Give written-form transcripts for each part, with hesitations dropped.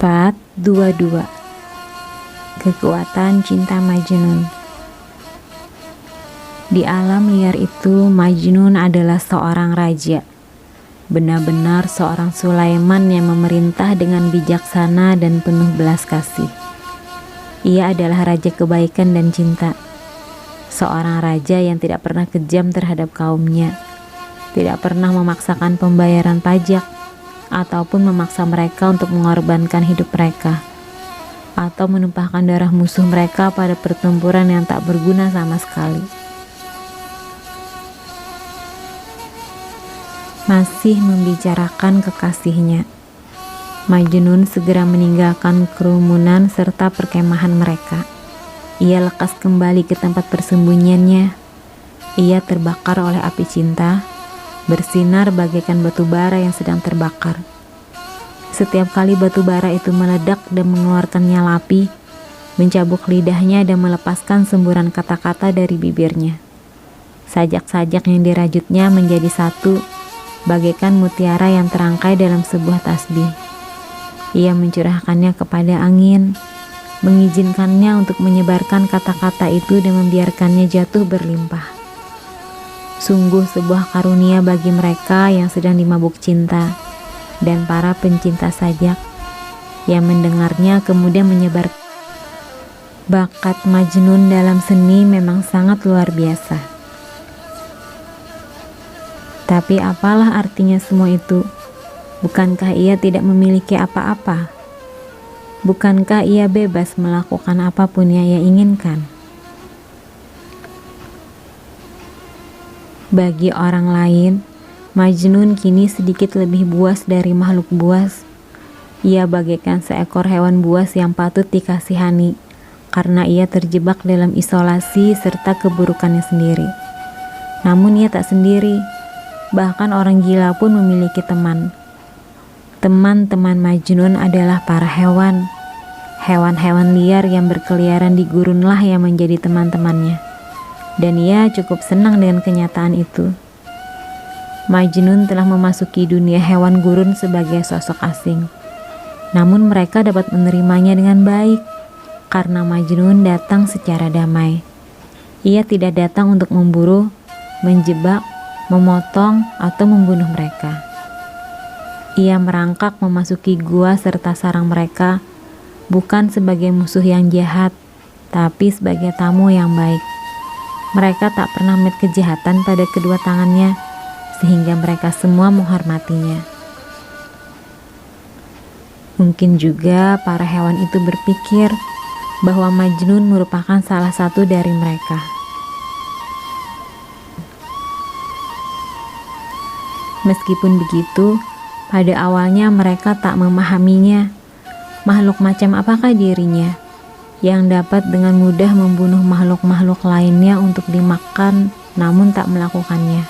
422. Kekuatan cinta Majnun. Di alam liar itu, Majnun adalah seorang raja, benar-benar seorang Sulaiman yang memerintah dengan bijaksana dan penuh belas kasih. Ia adalah raja kebaikan dan cinta, seorang raja yang tidak pernah kejam terhadap kaumnya, tidak pernah memaksakan pembayaran pajak, ataupun memaksa mereka untuk mengorbankan hidup mereka, atau menumpahkan darah musuh mereka pada pertempuran yang tak berguna sama sekali. Masih membicarakan kekasihnya, Majnun segera meninggalkan kerumunan serta perkemahan mereka. Ia lekas kembali ke tempat persembunyiannya. Ia terbakar oleh api cinta, bersinar bagaikan batu bara yang sedang terbakar. Setiap kali batu bara itu meledak dan mengeluarkan nyala api, mencabuk lidahnya dan melepaskan semburan kata-kata dari bibirnya. Sajak-sajak yang dirajutnya menjadi satu, bagaikan mutiara yang terangkai dalam sebuah tasbih. Ia mencurahkannya kepada angin, mengizinkannya untuk menyebarkan kata-kata itu dan membiarkannya jatuh berlimpah. Sungguh sebuah karunia bagi mereka yang sedang dimabuk cinta dan para pencinta sajak yang mendengarnya kemudian menyebar. Bakat Majnun dalam seni memang sangat luar biasa. Tapi apalah artinya semua itu? Bukankah ia tidak memiliki apa-apa? Bukankah ia bebas melakukan apapun yang ia inginkan? Bagi orang lain, Majnun kini sedikit lebih buas dari makhluk buas. Ia bagaikan seekor hewan buas yang patut dikasihani karena ia terjebak dalam isolasi serta keburukannya sendiri. Namun ia tak sendiri, bahkan orang gila pun memiliki teman. Teman-teman Majnun adalah para hewan. Hewan-hewan liar yang berkeliaran di gurunlah yang menjadi teman-temannya. Dan ia cukup senang dengan kenyataan itu. Majnun telah memasuki dunia hewan gurun sebagai sosok asing. Namun mereka dapat menerimanya dengan baik, karena Majnun datang secara damai. Ia tidak datang untuk memburu, menjebak, memotong, atau membunuh mereka. Ia merangkak memasuki gua serta sarang mereka, bukan sebagai musuh yang jahat, tapi sebagai tamu yang baik. Mereka tak pernah melihat kejahatan pada kedua tangannya, sehingga mereka semua menghormatinya. Mungkin juga para hewan itu berpikir bahwa Majnun merupakan salah satu dari mereka. Meskipun begitu, pada awalnya mereka tak memahaminya. Makhluk macam apakah dirinya yang dapat dengan mudah membunuh makhluk-makhluk lainnya untuk dimakan, namun tak melakukannya?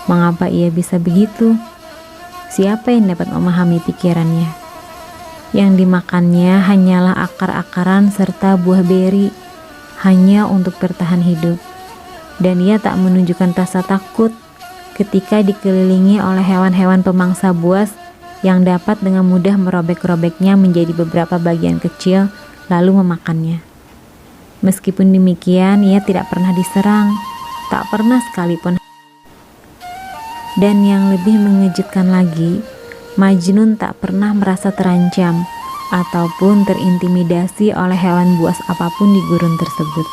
Mengapa ia bisa begitu? Siapa yang dapat memahami pikirannya? Yang dimakannya hanyalah akar-akaran serta buah beri, hanya untuk bertahan hidup. Dan ia tak menunjukkan rasa takut ketika dikelilingi oleh hewan-hewan pemangsa buas yang dapat dengan mudah merobek-robeknya menjadi beberapa bagian kecil, lalu memakannya. Meskipun demikian, ia tidak pernah diserang, tak pernah sekalipun. Dan yang lebih mengejutkan lagi, Majnun tak pernah merasa terancam ataupun terintimidasi oleh hewan buas apapun di gurun tersebut.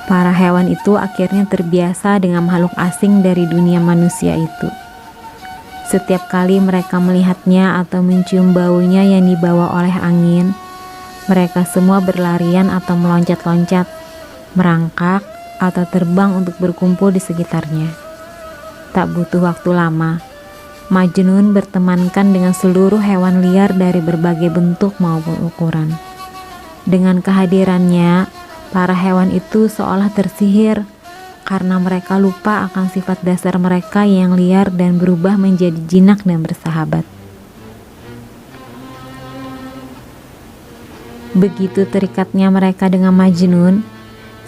Para hewan itu akhirnya terbiasa dengan makhluk asing dari dunia manusia itu. Setiap kali mereka melihatnya atau mencium baunya yang dibawa oleh angin, mereka semua berlarian atau meloncat-loncat, merangkak, atau terbang untuk berkumpul di sekitarnya. Tak butuh waktu lama, Majnun bertemankan dengan seluruh hewan liar dari berbagai bentuk maupun ukuran. Dengan kehadirannya, para hewan itu seolah tersihir, karena mereka lupa akan sifat dasar mereka yang liar dan berubah menjadi jinak dan bersahabat. Begitu terikatnya mereka dengan Majnun,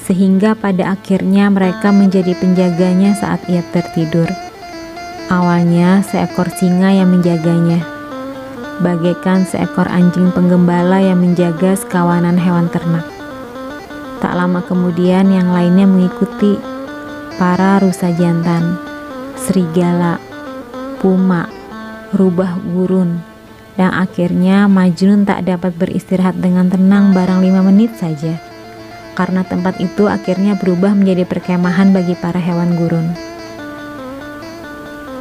sehingga pada akhirnya mereka menjadi penjaganya saat ia tertidur. Awalnya seekor singa yang menjaganya, bagaikan seekor anjing penggembala yang menjaga sekawanan hewan ternak. Tak lama kemudian yang lainnya mengikuti, para rusa jantan, serigala, puma, rubah gurun, dan akhirnya Majnun tak dapat beristirahat dengan tenang barang 5 menit saja, karena tempat itu akhirnya berubah menjadi perkemahan bagi para hewan gurun.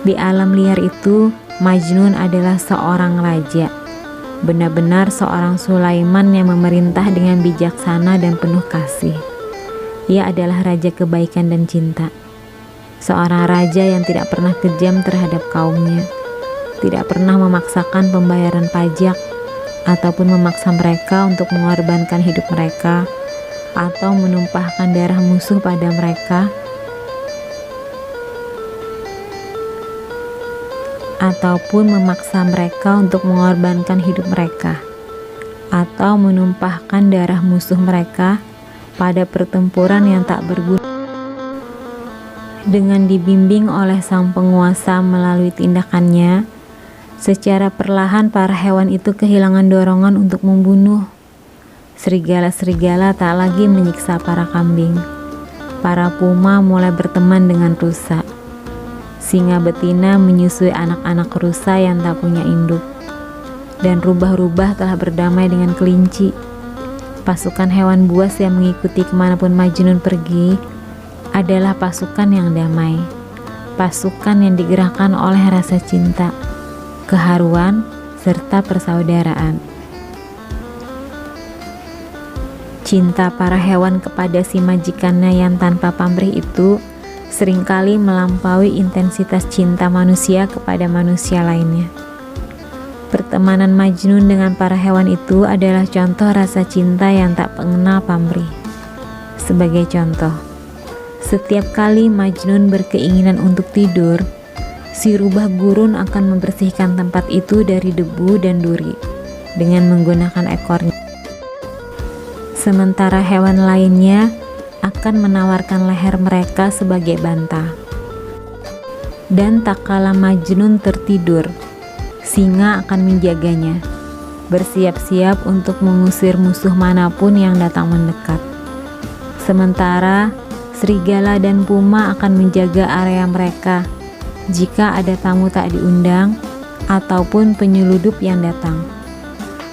Di alam liar itu, Majnun adalah seorang raja, benar-benar seorang Sulaiman yang memerintah dengan bijaksana dan penuh kasih. Ia adalah raja kebaikan dan cinta, seorang raja yang tidak pernah kejam terhadap kaumnya, tidak pernah memaksakan pembayaran pajak ataupun memaksa mereka untuk mengorbankan hidup mereka atau menumpahkan darah musuh pada mereka, ataupun memaksa mereka untuk mengorbankan hidup mereka, atau menumpahkan darah musuh mereka pada pertempuran yang tak berguna. Dengan dibimbing oleh sang penguasa melalui tindakannya, secara perlahan para hewan itu kehilangan dorongan untuk membunuh. Serigala-serigala tak lagi menyiksa para kambing. Para puma mulai berteman dengan rusa. Singa betina menyusui anak-anak rusa yang tak punya induk, dan rubah-rubah telah berdamai dengan kelinci. Pasukan hewan buas yang mengikuti kemanapun Majnun pergi adalah pasukan yang damai, pasukan yang digerakkan oleh rasa cinta, keharuan, serta persaudaraan. Cinta para hewan kepada si majikannya yang tanpa pamrih itu seringkali melampaui intensitas cinta manusia kepada manusia lainnya. Pertemanan Majnun dengan para hewan itu adalah contoh rasa cinta yang tak mengenal pamrih. Sebagai contoh, setiap kali Majnun berkeinginan untuk tidur, si rubah gurun akan membersihkan tempat itu dari debu dan duri dengan menggunakan ekornya. Sementara hewan lainnya akan menawarkan leher mereka sebagai bantal. Dan tak kala Majnun tertidur, singa akan menjaganya, bersiap-siap untuk mengusir musuh manapun yang datang mendekat. Sementara serigala dan puma akan menjaga area mereka jika ada tamu tak diundang ataupun penyeludup yang datang.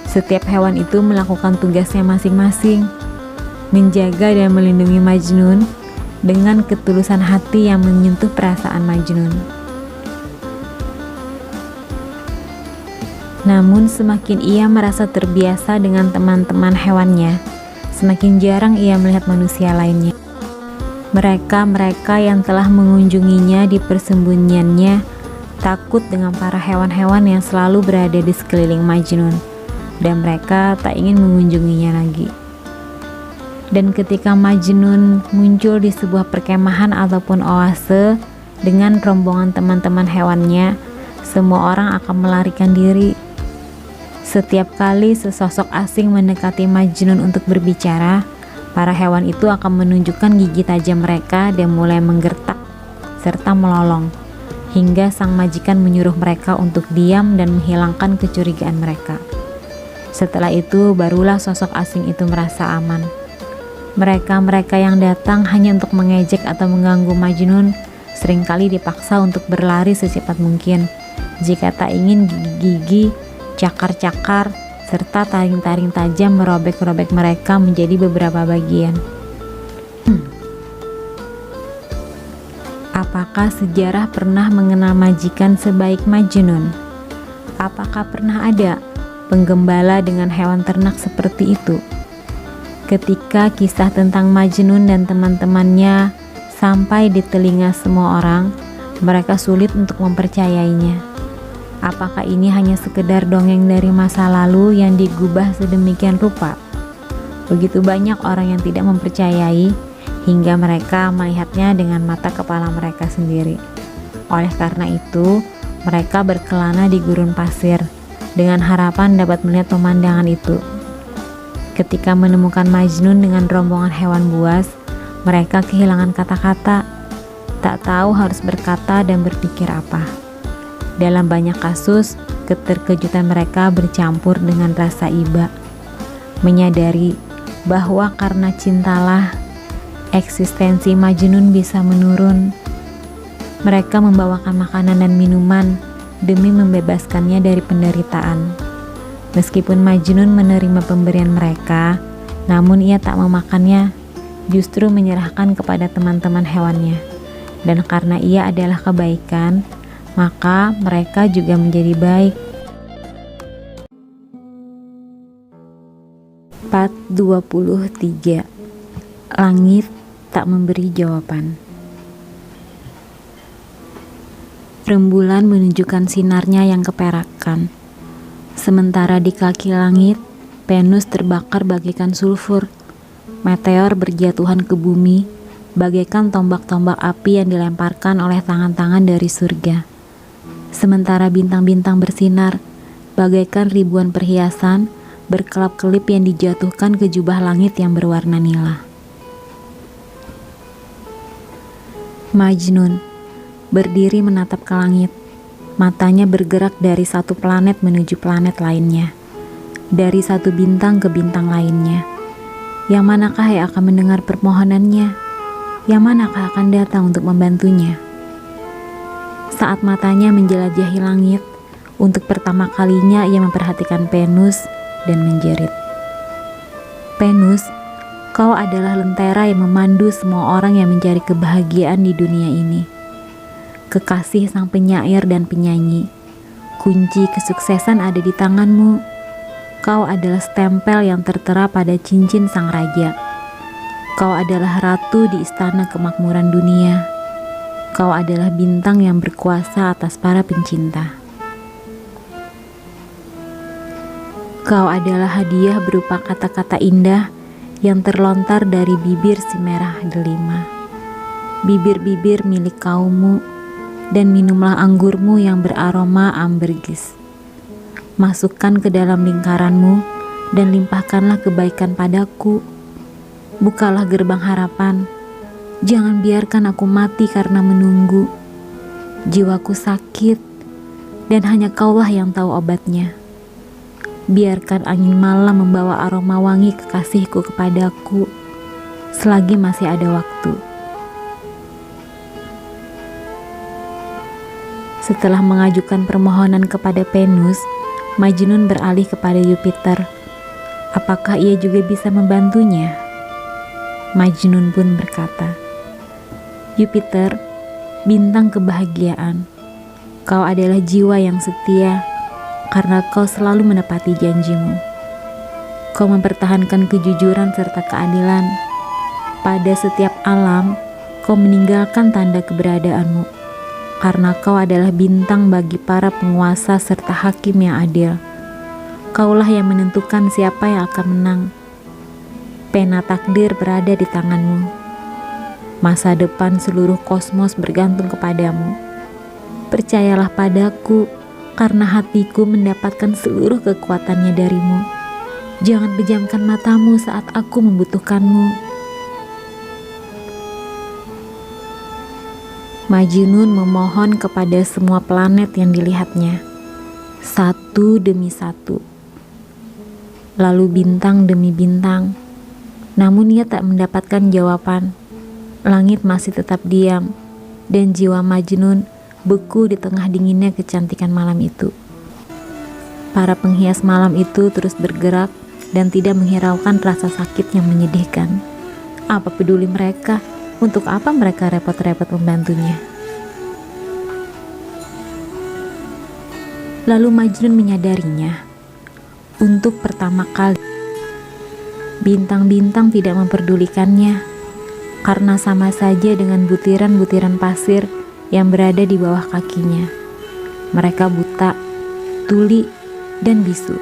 Setiap hewan itu melakukan tugasnya masing-masing, menjaga dan melindungi Majnun dengan ketulusan hati yang menyentuh perasaan Majnun. Namun semakin ia merasa terbiasa dengan teman-teman hewannya, semakin jarang ia melihat manusia lainnya. Mereka yang telah mengunjunginya di persembunyiannya takut dengan para hewan-hewan yang selalu berada di sekeliling Majnun, dan mereka tak ingin mengunjunginya lagi. Dan ketika Majnun muncul di sebuah perkemahan ataupun oase dengan rombongan teman-teman hewannya, semua orang akan melarikan diri. Setiap kali sesosok asing mendekati Majnun untuk berbicara, para hewan itu akan menunjukkan gigi tajam mereka dan mulai menggertak serta melolong, hingga sang majikan menyuruh mereka untuk diam dan menghilangkan kecurigaan mereka. Setelah itu barulah sosok asing itu merasa aman. Mereka yang datang hanya untuk mengejek atau mengganggu Majnun seringkali dipaksa untuk berlari secepat mungkin jika tak ingin gigi-gigi, cakar-cakar, serta taring-taring tajam merobek-robek mereka menjadi beberapa bagian. Apakah sejarah pernah mengenal majikan sebaik Majnun? Apakah pernah ada penggembala dengan hewan ternak seperti itu? Ketika kisah tentang Majnun dan teman-temannya sampai di telinga semua orang, mereka sulit untuk mempercayainya. Apakah ini hanya sekedar dongeng dari masa lalu yang digubah sedemikian rupa? Begitu banyak orang yang tidak mempercayai hingga mereka melihatnya dengan mata kepala mereka sendiri. Oleh karena itu, mereka berkelana di gurun pasir dengan harapan dapat melihat pemandangan itu. Ketika menemukan Majnun dengan rombongan hewan buas, mereka kehilangan kata-kata, tak tahu harus berkata dan berpikir apa. Dalam banyak kasus, keterkejutan mereka bercampur dengan rasa iba, menyadari bahwa karena cintalah eksistensi Majnun bisa menurun. Mereka membawakan makanan dan minuman demi membebaskannya dari penderitaan. Meskipun Majnun menerima pemberian mereka, namun ia tak memakannya, justru menyerahkan kepada teman-teman hewannya. Dan karena ia adalah kebaikan, maka mereka juga menjadi baik. Part 23. Langit tak memberi jawaban. Rembulan menunjukkan sinarnya yang keperakan. Sementara di kaki langit, Venus terbakar bagaikan sulfur. Meteor berjatuhan ke bumi, bagaikan tombak-tombak api yang dilemparkan oleh tangan-tangan dari surga. Sementara bintang-bintang bersinar, bagaikan ribuan perhiasan berkelap-kelip yang dijatuhkan ke jubah langit yang berwarna nila. Majnun berdiri menatap ke langit. Matanya bergerak dari satu planet menuju planet lainnya, dari satu bintang ke bintang lainnya. Yang manakah yang akan mendengar permohonannya? Yang manakah akan datang untuk membantunya? Saat matanya menjelajahi langit, untuk pertama kalinya ia memperhatikan Venus dan menjerit. Venus, kau adalah lentera yang memandu semua orang yang mencari kebahagiaan di dunia ini. Kekasih sang penyair dan penyanyi, kunci kesuksesan ada di tanganmu. Kau adalah stempel yang tertera pada cincin sang raja. Kau adalah ratu di istana kemakmuran dunia. Kau adalah bintang yang berkuasa atas para pencinta. Kau adalah hadiah berupa kata-kata indah yang terlontar dari bibir si merah delima. Bibir-bibir milik kaummu, dan minumlah anggurmu yang beraroma ambergris. Masukkan ke dalam lingkaranmu dan limpahkanlah kebaikan padaku. Bukalah gerbang harapan. Jangan biarkan aku mati karena menunggu. Jiwaku sakit dan hanya kaulah yang tahu obatnya. Biarkan angin malam membawa aroma wangi kekasihku kepadaku selagi masih ada waktu. Setelah mengajukan permohonan kepada Venus, Majnun beralih kepada Jupiter. Apakah ia juga bisa membantunya? Majnun pun berkata, Jupiter, bintang kebahagiaan, kau adalah jiwa yang setia karena kau selalu menepati janjimu. Kau mempertahankan kejujuran serta keadilan. Pada setiap alam, kau meninggalkan tanda keberadaanmu. Karena kau adalah bintang bagi para penguasa serta hakim yang adil. Kaulah yang menentukan siapa yang akan menang. Pena takdir berada di tanganmu. Masa depan seluruh kosmos bergantung kepadamu. Percayalah padaku, karena hatiku mendapatkan seluruh kekuatannya darimu. Jangan pejamkan matamu saat aku membutuhkanmu. Majnun memohon kepada semua planet yang dilihatnya, satu demi satu, lalu bintang demi bintang. Namun ia tak mendapatkan jawaban. Langit masih tetap diam, dan jiwa Majnun beku di tengah dinginnya kecantikan malam itu. Para penghias malam itu terus bergerak dan tidak menghiraukan rasa sakit yang menyedihkan. Apa peduli mereka? Untuk apa mereka repot-repot membantunya? Lalu Majnun menyadarinya. Untuk pertama kali, bintang-bintang tidak memperdulikannya, karena sama saja dengan butiran-butiran pasir yang berada di bawah kakinya. Mereka buta, tuli, dan bisu.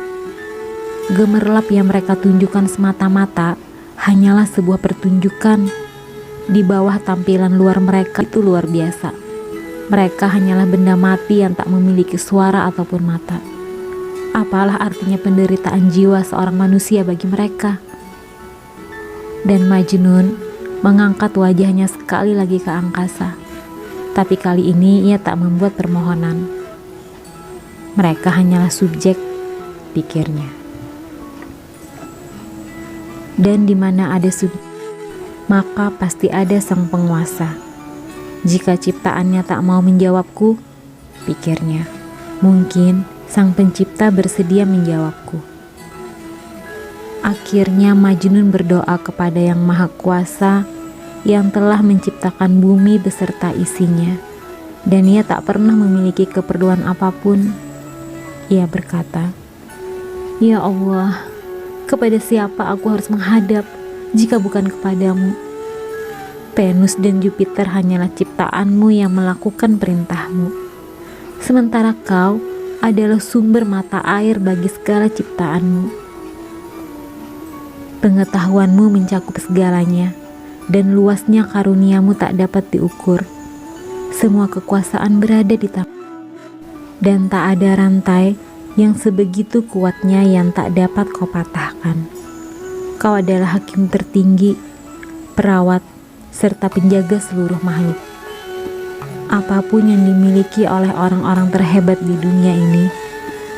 Gemerlap yang mereka tunjukkan semata-mata hanyalah sebuah pertunjukan. Di bawah tampilan luar mereka itu luar biasa. Mereka hanyalah benda mati yang tak memiliki suara ataupun mata. Apalah artinya penderitaan jiwa seorang manusia bagi mereka? Dan Majnun mengangkat wajahnya sekali lagi ke angkasa. Tapi kali ini ia tak membuat permohonan. Mereka hanyalah subjek, pikirnya. Dan di mana ada subjek, maka pasti ada sang penguasa. Jika ciptaannya tak mau menjawabku, pikirnya, mungkin sang pencipta bersedia menjawabku. Akhirnya Majnun berdoa kepada Yang Maha Kuasa yang telah menciptakan bumi beserta isinya, dan ia tak pernah memiliki keperluan apapun. Ia berkata, "Ya Allah, kepada siapa aku harus menghadap jika bukan kepadamu? Venus dan Jupiter hanyalah ciptaanmu yang melakukan perintahmu, sementara kau adalah sumber mata air bagi segala ciptaanmu. Pengetahuanmu mencakup segalanya, dan luasnya karuniamu tak dapat diukur. Semua kekuasaan berada di tangan, dan tak ada rantai yang sebegitu kuatnya yang tak dapat kau patahkan. Kau adalah hakim tertinggi, perawat, serta penjaga seluruh makhluk. Apapun yang dimiliki oleh orang-orang terhebat di dunia ini,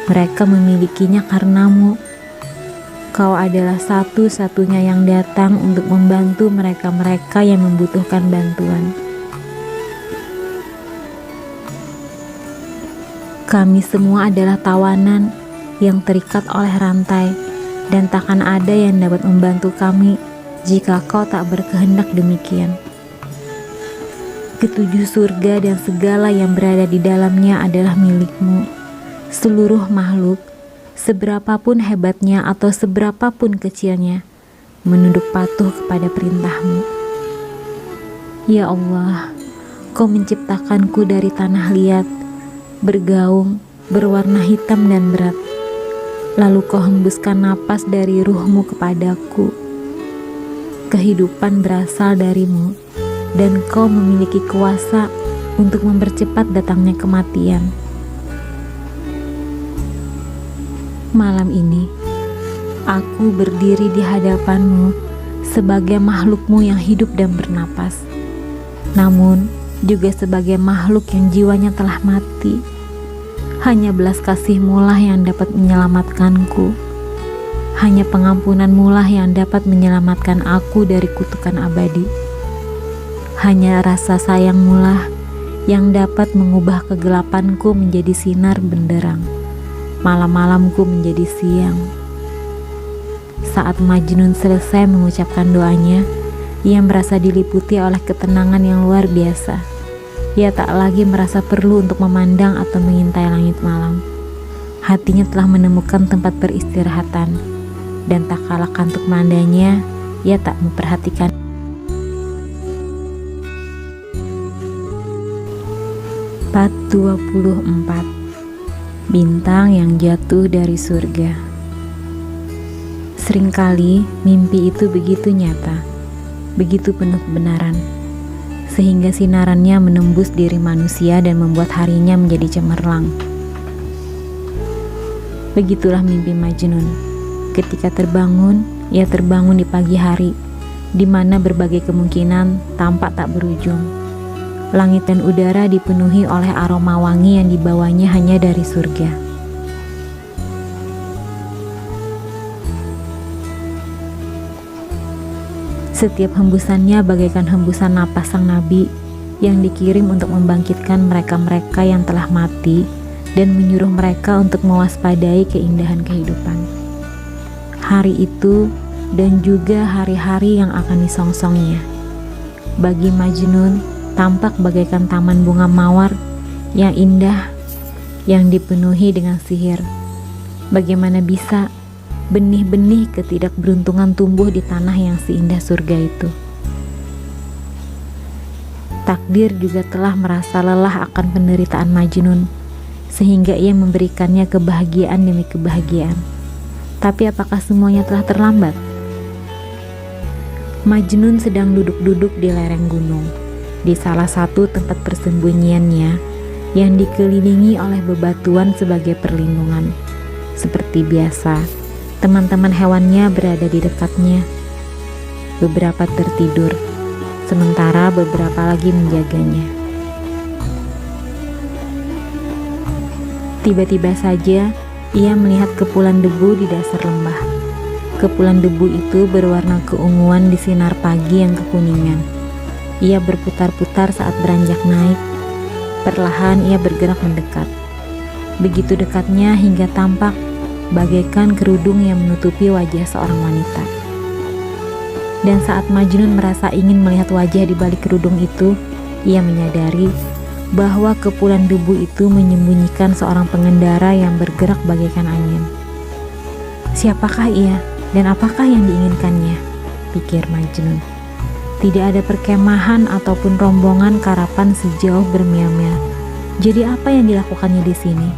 mereka memilikinya karenamu. Kau adalah satu-satunya yang datang untuk membantu mereka-mereka yang membutuhkan bantuan. Kami semua adalah tawanan yang terikat oleh rantai, dan takkan ada yang dapat membantu kami jika kau tak berkehendak demikian. Ketujuh surga dan segala yang berada di dalamnya adalah milikmu. Seluruh makhluk, seberapapun hebatnya atau seberapapun kecilnya, menunduk patuh kepada perintahmu. Ya Allah, kau menciptakanku dari tanah liat, bergaung, berwarna hitam dan berat. Lalu kau hembuskan napas dari ruhmu kepadaku. Kehidupan berasal darimu, dan kau memiliki kuasa untuk mempercepat datangnya kematian. Malam ini, aku berdiri di hadapanmu sebagai makhlukmu yang hidup dan bernapas, namun juga sebagai makhluk yang jiwanya telah mati. Hanya belas kasih-Mu lah yang dapat menyelamatkanku. Hanya pengampunan-Mu lah yang dapat menyelamatkan aku dari kutukan abadi. Hanya rasa sayang-Mu lah yang dapat mengubah kegelapanku menjadi sinar benderang, malam-malamku menjadi siang. Saat Majnun selesai mengucapkan doanya, ia merasa diliputi oleh ketenangan yang luar biasa. Ia tak lagi merasa perlu untuk memandang atau mengintai langit malam. Hatinya telah menemukan tempat peristirahatan, dan tak kalah kantuk melandainya, ia tak memperhatikan. Part 24. Bintang yang jatuh dari surga. Seringkali mimpi itu begitu nyata, begitu penuh kebenaran, sehingga sinarannya menembus diri manusia dan membuat harinya menjadi cemerlang. Begitulah mimpi Majnun. Ketika terbangun, ia terbangun di pagi hari, di mana berbagai kemungkinan tampak tak berujung. Langit dan udara dipenuhi oleh aroma wangi yang dibawanya hanya dari surga. Setiap hembusannya bagaikan hembusan napas sang nabi yang dikirim untuk membangkitkan mereka-mereka yang telah mati dan menyuruh mereka untuk mewaspadai keindahan kehidupan. Hari itu dan juga hari-hari yang akan disongsongnya, bagi Majnun tampak bagaikan taman bunga mawar yang indah, yang dipenuhi dengan sihir. Bagaimana bisa benih-benih ketidakberuntungan tumbuh di tanah yang seindah surga itu? Takdir juga telah merasa lelah akan penderitaan Majnun, sehingga ia memberikannya kebahagiaan demi kebahagiaan. Tapi apakah semuanya telah terlambat? Majnun sedang duduk-duduk di lereng gunung, di salah satu tempat persembunyiannya yang dikelilingi oleh bebatuan sebagai perlindungan. Seperti biasa, teman-teman hewannya berada di dekatnya. Beberapa tertidur, sementara beberapa lagi menjaganya. Tiba-tiba saja ia melihat kepulan debu di dasar lembah. Kepulan debu itu berwarna keunguan di sinar pagi yang kekuningan. Ia berputar-putar saat beranjak naik. Perlahan ia bergerak mendekat. Begitu dekatnya hingga tampak bagaikan kerudung yang menutupi wajah seorang wanita. Dan saat Majnun merasa ingin melihat wajah di balik kerudung itu, ia menyadari bahwa kepulan debu itu menyembunyikan seorang pengendara yang bergerak bagaikan angin. Siapakah ia dan apakah yang diinginkannya? Pikir Majnun. Tidak ada perkemahan ataupun rombongan karapan sejauh bermil-mil. Jadi apa yang dilakukannya di sini?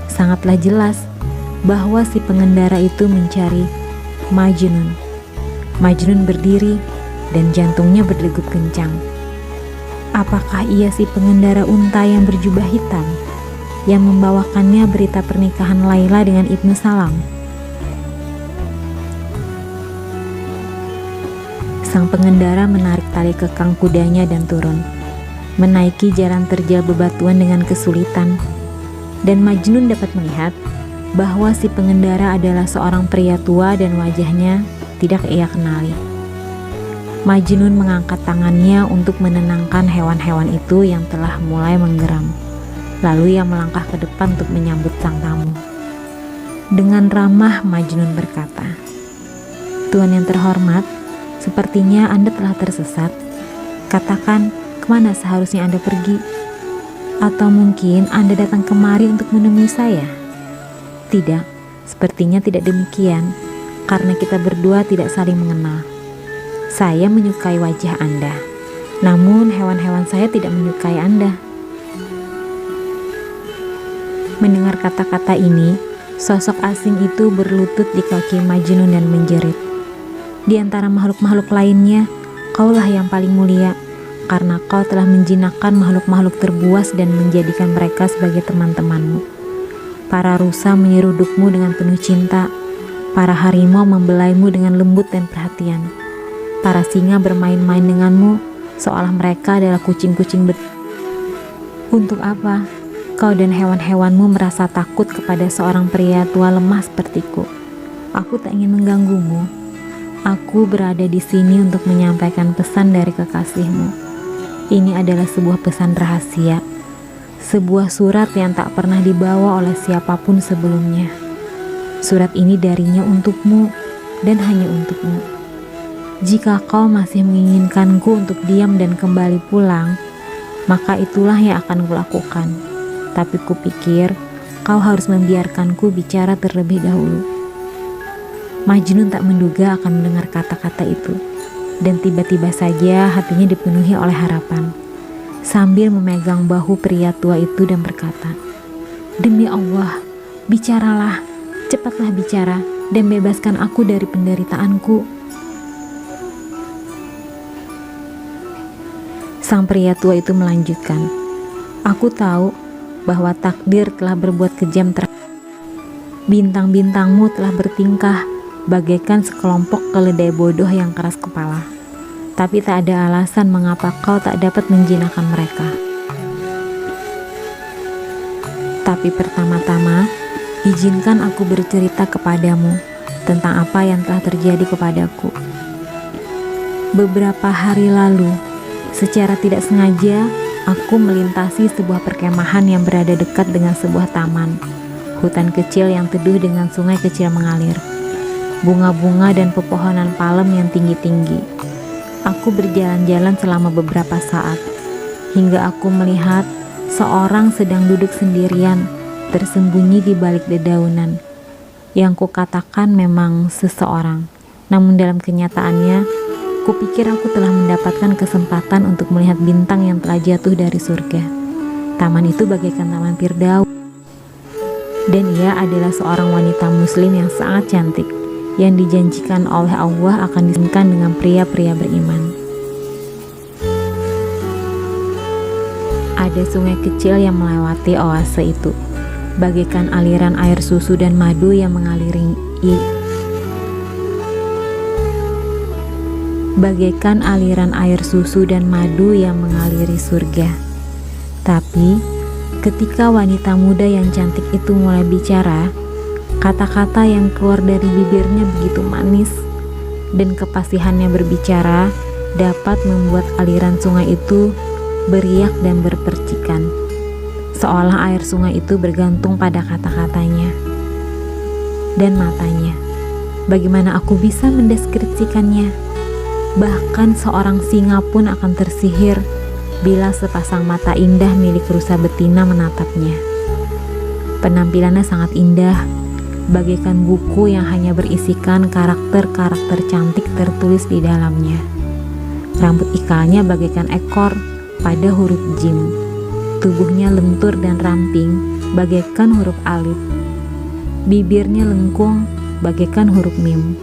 Sangatlah jelas bahwa si pengendara itu mencari Majnun. Majnun berdiri dan jantungnya berdegup kencang. Apakah ia si pengendara unta yang berjubah hitam yang membawakannya berita pernikahan Laila dengan Ibnu Salam? Sang pengendara menarik tali kekang kudanya dan turun, menaiki jalan terjal bebatuan dengan kesulitan. Dan Majnun dapat melihat bahwa si pengendara adalah seorang pria tua dan wajahnya tidak ia kenali. Majnun mengangkat tangannya untuk menenangkan hewan-hewan itu yang telah mulai menggeram. Lalu ia melangkah ke depan untuk menyambut sang tamu. Dengan ramah Majnun berkata, "Tuan yang terhormat, sepertinya Anda telah tersesat. Katakan, kemana seharusnya Anda pergi? Atau mungkin Anda datang kemari untuk menemui saya?" "Tidak, sepertinya tidak demikian, karena kita berdua tidak saling mengenal. Saya menyukai wajah Anda, namun hewan-hewan saya tidak menyukai Anda." Mendengar kata-kata ini, sosok asing itu berlutut di kaki Majnun dan menjerit, "Di antara makhluk-makhluk lainnya, kaulah yang paling mulia, karena kau telah menjinakkan makhluk-makhluk terbuas dan menjadikan mereka sebagai teman-temanmu. Para rusa menyerudukmu dengan penuh cinta, para harimau membelaimu dengan lembut dan perhatian. Para singa bermain-main denganmu seolah mereka adalah kucing-kucing Untuk apa kau dan hewan-hewanmu merasa takut kepada seorang pria tua lemah sepertiku? Aku tak ingin mengganggumu. Aku berada di sini untuk menyampaikan pesan dari kekasihmu. Ini adalah sebuah pesan rahasia, sebuah surat yang tak pernah dibawa oleh siapapun sebelumnya. Surat ini darinya untukmu dan hanya untukmu. Jika kau masih menginginkanku untuk diam dan kembali pulang, maka itulah yang akan kulakukan. Tapi kupikir kau harus membiarkanku bicara terlebih dahulu." Majnun tak menduga akan mendengar kata-kata itu, dan tiba-tiba saja hatinya dipenuhi oleh harapan. Sambil memegang bahu pria tua itu dan berkata, "Demi Allah, bicaralah, cepatlah bicara dan bebaskan aku dari penderitaanku." Sang pria tua itu melanjutkan, "Aku tahu bahwa takdir telah berbuat kejam bintang-bintangmu telah bertingkah bagaikan sekelompok keledai bodoh yang keras kepala. Tapi tak ada alasan mengapa kau tak dapat menjinakkan mereka. Tapi pertama-tama, izinkan aku bercerita kepadamu tentang apa yang telah terjadi kepadaku. Beberapa hari lalu, secara tidak sengaja, aku melintasi sebuah perkemahan yang berada dekat dengan sebuah taman. Hutan kecil yang teduh dengan sungai kecil mengalir. Bunga-bunga dan pepohonan palem yang tinggi-tinggi. Aku berjalan-jalan selama beberapa saat, hingga aku melihat seorang sedang duduk sendirian, tersembunyi di balik dedaunan. Yang kukatakan memang seseorang, namun dalam kenyataannya, kupikir aku telah mendapatkan kesempatan untuk melihat bintang yang telah jatuh dari surga. Taman itu bagaikan taman Firdaus. Dan ia adalah seorang wanita muslim yang sangat cantik, yang dijanjikan oleh Allah akan disenangkan dengan pria-pria beriman. Ada sungai kecil yang melewati oase itu, bagaikan aliran air susu dan madu yang mengaliri bagaikan aliran air susu dan madu yang mengaliri surga. Tapi Ketika wanita muda yang cantik itu mulai bicara, kata-kata yang keluar dari bibirnya begitu manis, dan kepasihannya berbicara dapat membuat aliran sungai itu beriak dan berpercikan, seolah air sungai itu bergantung pada kata-katanya dan matanya. Bagaimana aku bisa mendeskripsikannya? Bahkan seorang singa pun akan tersihir bila sepasang mata indah milik rusa betina menatapnya. Penampilannya sangat indah, bagaikan buku yang hanya berisikan karakter-karakter cantik tertulis di dalamnya. Rambut ikalnya bagaikan ekor pada huruf jim. Tubuhnya lentur dan ramping bagaikan huruf alif. Bibirnya lengkung bagaikan huruf mim,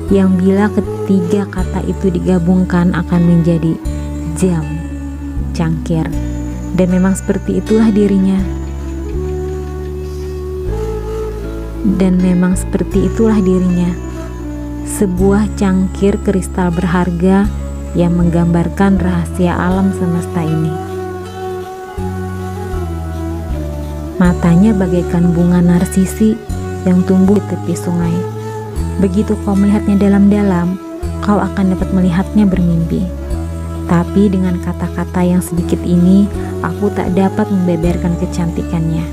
yang bila ketiga kata itu digabungkan akan menjadi jam, cangkir. Dan memang seperti itulah dirinya. Sebuah cangkir kristal berharga yang menggambarkan rahasia alam semesta ini. Matanya bagaikan bunga narsisi yang tumbuh di tepi sungai. Begitu kau melihatnya dalam-dalam, kau akan dapat melihatnya bermimpi. Tapi dengan kata-kata yang sedikit ini, aku tak dapat membeberkan kecantikannya,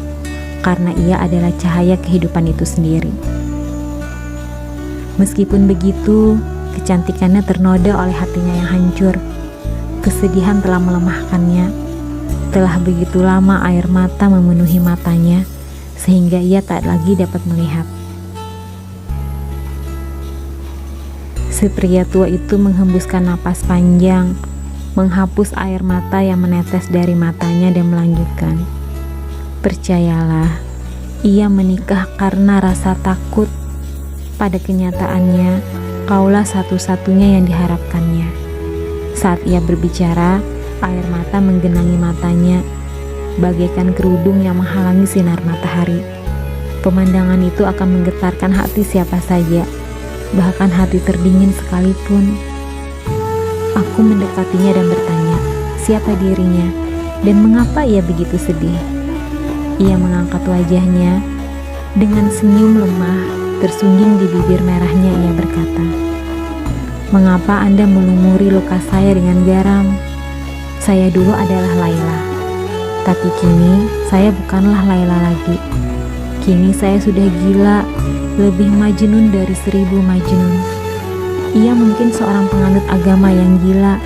karena ia adalah cahaya kehidupan itu sendiri. Meskipun begitu, kecantikannya ternoda oleh hatinya yang hancur. Kesedihan telah melemahkannya. Telah begitu lama air mata memenuhi matanya, sehingga ia tak lagi dapat melihat. Si pria tua itu menghembuskan napas panjang, menghapus air mata yang menetes dari matanya dan melanjutkan. Percayalah, ia menikah karena rasa takut. Pada kenyataannya, kaulah satu-satunya yang diharapkannya. Saat ia berbicara, air mata menggenangi matanya, bagaikan kerudung yang menghalangi sinar matahari. Pemandangan itu akan menggetarkan hati siapa saja, bahkan hati terdingin sekalipun. Aku mendekatinya dan bertanya, siapa dirinya, dan mengapa ia begitu sedih. Ia mengangkat wajahnya, dengan senyum lemah, tersungging di bibir merahnya ia berkata, "Mengapa Anda melumuri luka saya dengan garam? Saya dulu adalah Laila, tapi kini saya bukanlah Laila lagi. Kini saya sudah gila, lebih majnun dari 1000 majnun." Ia mungkin seorang penganut agama yang gila,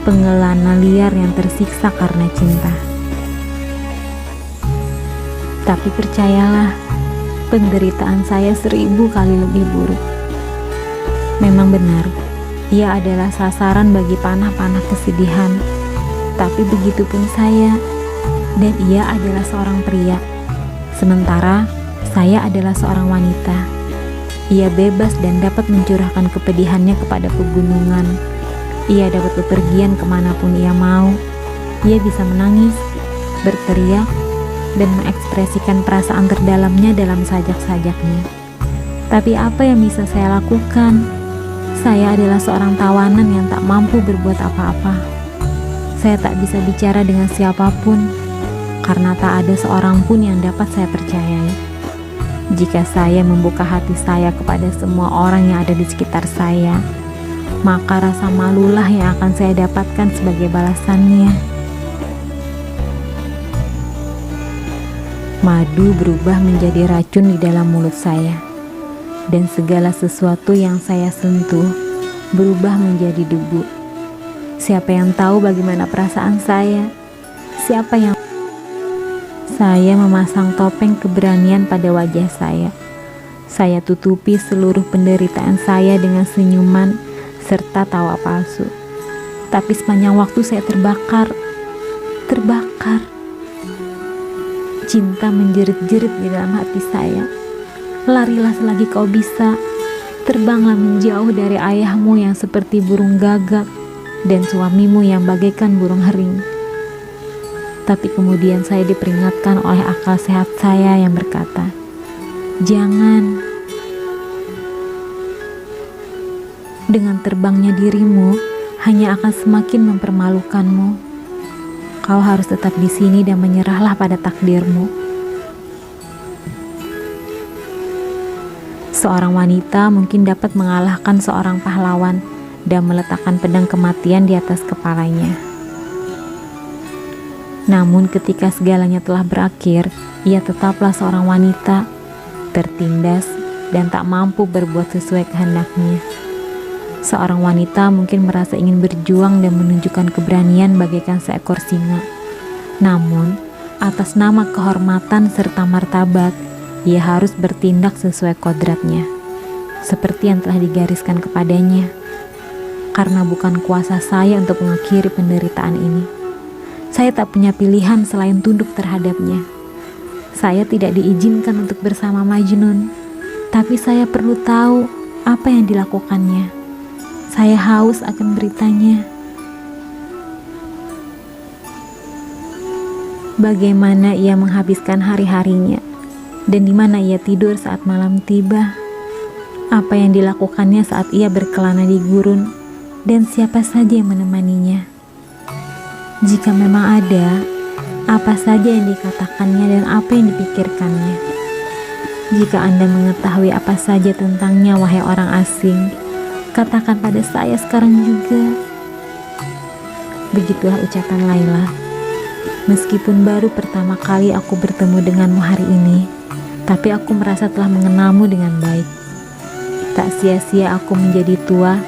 pengelana liar yang tersiksa karena cinta. Tapi percayalah, penderitaan saya 1000 kali lebih buruk. Memang benar, ia adalah sasaran bagi panah-panah kesedihan. Tapi begitu pun saya, dan ia adalah seorang pria, sementara saya adalah seorang wanita. Ia bebas dan dapat mencurahkan kepedihannya kepada pegunungan. Ia dapat bepergian kemanapun ia mau. Ia bisa menangis, berteriak, dan mengekspresikan perasaan terdalamnya dalam sajak-sajaknya. Tapi apa yang bisa saya lakukan? Saya adalah seorang tawanan yang tak mampu berbuat apa-apa. Saya tak bisa bicara dengan siapapun, karena tak ada seorang pun yang dapat saya percayai. Jika saya membuka hati saya kepada semua orang yang ada di sekitar saya, maka rasa malulah yang akan saya dapatkan sebagai balasannya. Madu berubah menjadi racun di dalam mulut saya, dan segala sesuatu yang saya sentuh berubah menjadi debu. Siapa yang tahu bagaimana perasaan saya? Saya memasang topeng keberanian pada wajah saya. Saya tutupi seluruh penderitaan saya dengan senyuman serta tawa palsu. Tapi sepanjang waktu saya terbakar. Cinta menjerit-jerit di dalam hati saya. Larilah selagi kau bisa. Terbanglah menjauh dari ayahmu yang seperti burung gagak dan suamimu yang bagaikan burung hering. Tapi kemudian saya diperingatkan oleh akal sehat saya yang berkata, "Jangan. Dengan terbangnya dirimu hanya akan semakin mempermalukanmu. kau harus tetap di sini dan menyerahlah pada takdirmu. Seorang wanita mungkin dapat mengalahkan seorang pahlawan dan meletakkan pedang kematian di atas kepalanya. Namun ketika segalanya telah berakhir, ia tetaplah seorang wanita, tertindas dan tak mampu berbuat sesuai kehendaknya. Seorang wanita mungkin merasa ingin berjuang dan menunjukkan keberanian bagaikan seekor singa. Namun, atas nama kehormatan serta martabat, ia harus bertindak sesuai kodratnya, seperti yang telah digariskan kepadanya. Karena bukan kuasa saya untuk mengakhiri penderitaan ini. Saya tak punya pilihan selain tunduk terhadapnya. Saya tidak diizinkan untuk bersama Majnun, tapi saya perlu tahu apa yang dilakukannya. Saya haus akan beritanya. Bagaimana ia menghabiskan hari-harinya, dan di mana ia tidur saat malam tiba. Apa yang dilakukannya saat ia berkelana di gurun, dan siapa saja yang menemaninya. Jika memang ada, apa saja yang dikatakannya dan apa yang dipikirkannya. Jika Anda mengetahui apa saja tentangnya, wahai orang asing, katakan pada saya sekarang juga. Begitulah ucapan Laila. Meskipun baru pertama kali aku bertemu denganmu hari ini, tapi aku merasa telah mengenalmu dengan baik. Tak sia-sia aku menjadi tua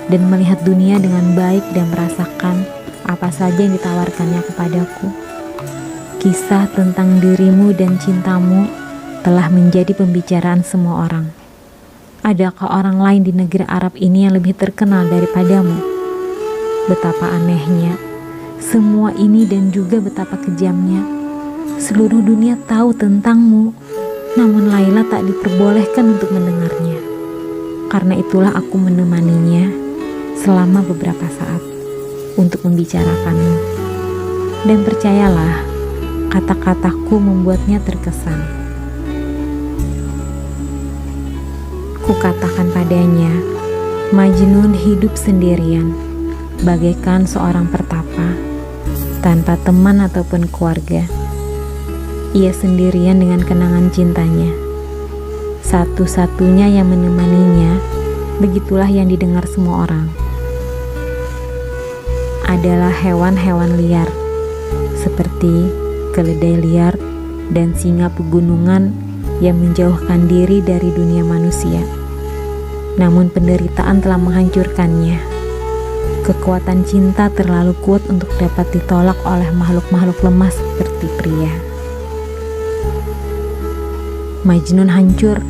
dan melihat dunia dengan baik dan merasakan apa saja yang ditawarkannya kepadaku. Kisah tentang dirimu dan cintamu telah menjadi pembicaraan semua orang. Adakah orang lain di negeri Arab ini yang lebih terkenal daripadamu? Betapa anehnya semua ini dan juga betapa kejamnya. Seluruh dunia tahu tentangmu, namun Laila tak diperbolehkan untuk mendengarnya. Karena itulah aku menemaninya selama beberapa saat untuk membicarakanmu. Dan percayalah, kata-kataku membuatnya terkesan. Kukatakan padanya, Majnun hidup sendirian, bagaikan seorang pertapa, tanpa teman ataupun keluarga. Ia sendirian dengan kenangan cintanya. Satu-satunya yang menemaninya, begitulah yang didengar semua orang, adalah hewan-hewan liar, seperti keledai liar dan singa pegunungan yang menjauhkan diri dari dunia manusia. Namun penderitaan telah menghancurkannya. Kekuatan cinta terlalu kuat untuk dapat ditolak oleh makhluk-makhluk lemah seperti pria. Majnun hancur,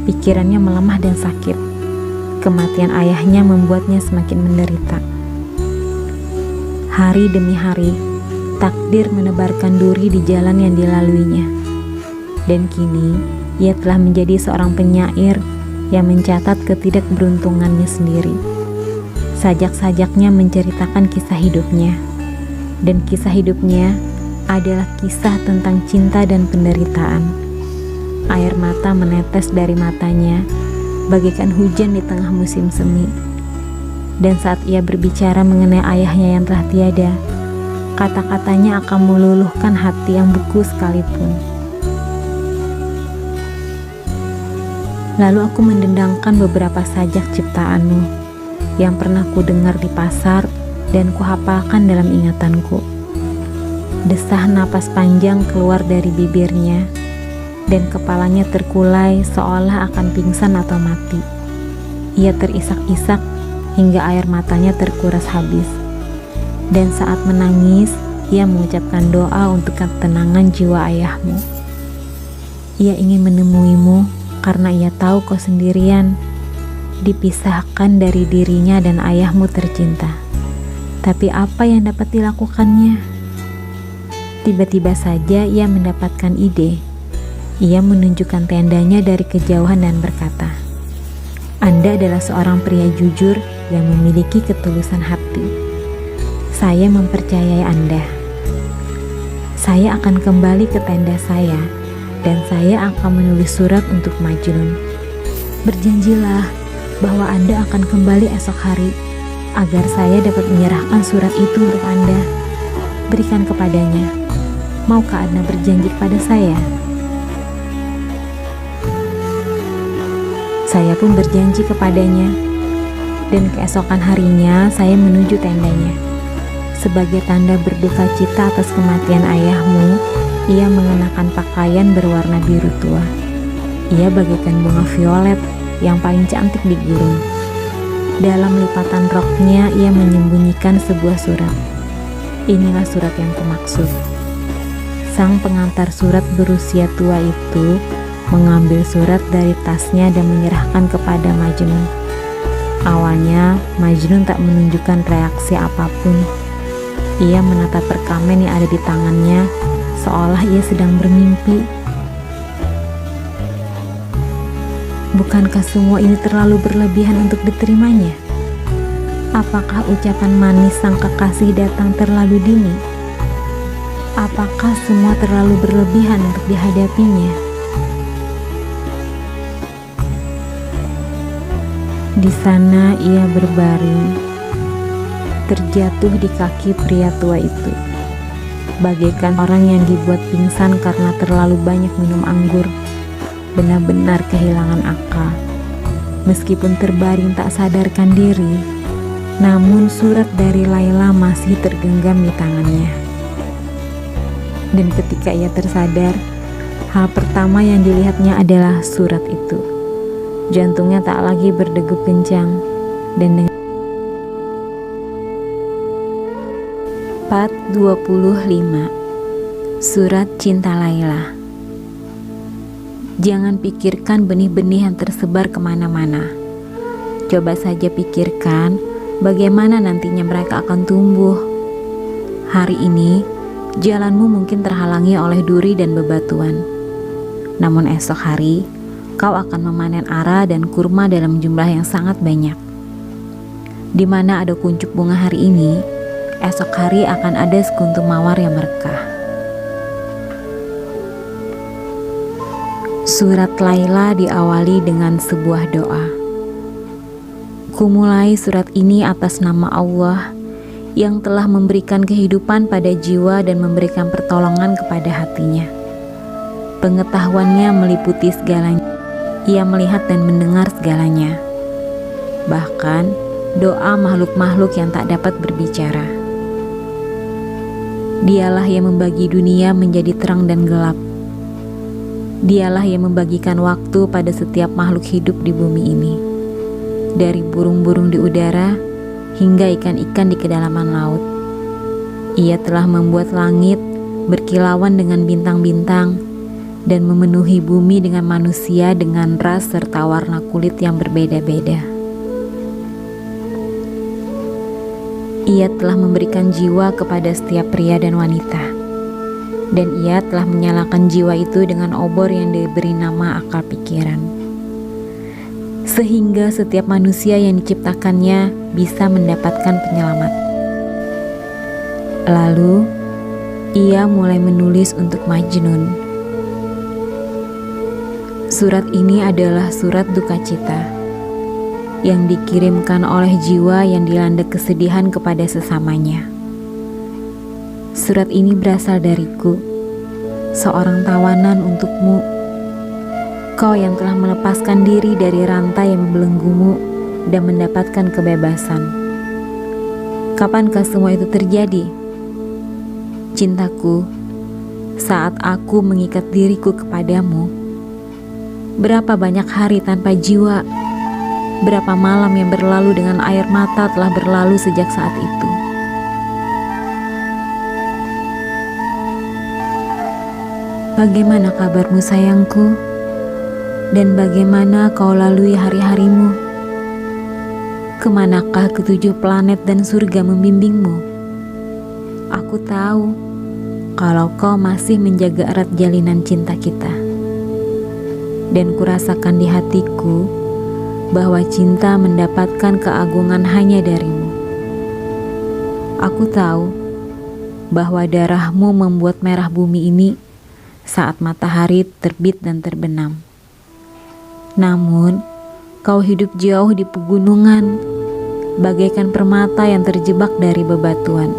pikirannya melemah dan sakit. Kematian ayahnya membuatnya semakin menderita. Hari demi hari, takdir menebarkan duri di jalan yang dilaluinya. Dan kini, ia telah menjadi seorang penyair yang mencatat ketidakberuntungannya sendiri. Sajak-sajaknya menceritakan kisah hidupnya. Dan kisah hidupnya adalah kisah tentang cinta dan penderitaan. Air mata menetes dari matanya, bagaikan hujan di tengah musim semi. Dan saat ia berbicara mengenai ayahnya yang telah tiada, kata-katanya akan meluluhkan hati yang beku sekalipun. Lalu aku mendendangkan beberapa sajak ciptaanmu yang pernah ku dengar di pasar dan kuhafalkan dalam ingatanku. Desah napas panjang keluar dari bibirnya, dan kepalanya terkulai seolah akan pingsan atau mati. Ia terisak-isak hingga air matanya terkuras habis. Dan saat menangis, ia mengucapkan doa untuk ketenangan jiwa ayahmu. Ia ingin menemuimu karena ia tahu kau sendirian, dipisahkan dari dirinya dan ayahmu tercinta. Tapi apa yang dapat dilakukannya? Tiba-tiba saja ia mendapatkan ide. Ia menunjukkan tendanya dari kejauhan dan berkata, "Anda adalah seorang pria jujur yang memiliki ketulusan hati. Saya mempercayai Anda. Saya akan kembali ke tenda saya dan saya akan menulis surat untuk Majnun. Berjanjilah bahwa Anda akan kembali esok hari agar saya dapat menyerahkan surat itu untuk Anda." Berikan kepadanya. Maukah Adna berjanji kepada saya?" Saya pun berjanji kepadanya, dan keesokan harinya saya menuju tendanya. Sebagai tanda berduka cita atas kematian ayahmu, ia mengenakan pakaian berwarna biru tua. Ia bagaikan bunga violet yang paling cantik di gurun. Dalam lipatan roknya ia menyembunyikan sebuah surat. Inilah surat yang kumaksud. Sang pengantar surat berusia tua itu mengambil surat dari tasnya dan menyerahkan kepada Majnun. Awalnya Majnun tak menunjukkan reaksi apapun. Ia menatap perkamen yang ada di tangannya seolah ia sedang bermimpi. Bukankah semua ini terlalu berlebihan untuk diterimanya? Apakah ucapan manis sang kekasih datang terlalu dini? Apakah semua terlalu berlebihan untuk dihadapinya? Di sana ia berbaring, terjatuh di kaki pria tua itu, bagaikan orang yang dibuat pingsan karena terlalu banyak minum anggur, benar-benar kehilangan akal. Meskipun terbaring tak sadarkan diri, namun surat dari Laila masih tergenggam di tangannya. Dan ketika ia tersadar, hal pertama yang dilihatnya adalah surat itu. Jantungnya tak lagi berdegup kencang, dan dengan 4:25 Surat Cinta Laila. Jangan pikirkan benih-benih yang tersebar kemana-mana. Coba saja pikirkan bagaimana nantinya mereka akan tumbuh. Hari ini, jalanmu mungkin terhalangi oleh duri dan bebatuan. Namun esok hari, kau akan memanen ara dan kurma dalam jumlah yang sangat banyak. Di mana ada kuncup bunga hari ini, esok hari akan ada sekuntum mawar yang merekah. Surat Laila diawali dengan sebuah doa. Kumulai surat ini atas nama Allah yang telah memberikan kehidupan pada jiwa dan memberikan pertolongan kepada hatinya. Pengetahuannya meliputi segalanya. Ia melihat dan mendengar segalanya, bahkan doa makhluk-makhluk yang tak dapat berbicara. Dialah yang membagi dunia menjadi terang dan gelap. Dialah yang membagikan waktu pada setiap makhluk hidup di bumi ini, dari burung-burung di udara hingga ikan-ikan di kedalaman laut. Ia telah membuat langit berkilauan dengan bintang-bintang dan memenuhi bumi dengan manusia dengan ras serta warna kulit yang berbeda-beda. Ia telah memberikan jiwa kepada setiap pria dan wanita, dan ia telah menyalakan jiwa itu dengan obor yang diberi nama akal pikiran, sehingga setiap manusia yang diciptakannya bisa mendapatkan penyelamat. Lalu, ia mulai menulis untuk Majnun. Surat ini adalah surat duka cita yang dikirimkan oleh jiwa yang dilanda kesedihan kepada sesamanya. Surat ini berasal dariku, seorang tawanan untukmu. Kau yang telah melepaskan diri dari rantai yang membelenggumu dan mendapatkan kebebasan. Kapankah semua itu terjadi? Cintaku, saat aku mengikat diriku kepadamu, berapa banyak hari tanpa jiwa, berapa malam yang berlalu dengan air mata telah berlalu sejak saat itu. Bagaimana kabarmu sayangku? Dan bagaimana kau lalui hari-harimu? Kemanakah ketujuh planet dan surga membimbingmu? Aku tahu kalau kau masih menjaga erat jalinan cinta kita. Dan kurasakan di hatiku bahwa cinta mendapatkan keagungan hanya darimu. Aku tahu bahwa darahmu membuat merah bumi ini saat matahari terbit dan terbenam. Namun, kau hidup jauh di pegunungan, bagaikan permata yang terjebak dari bebatuan.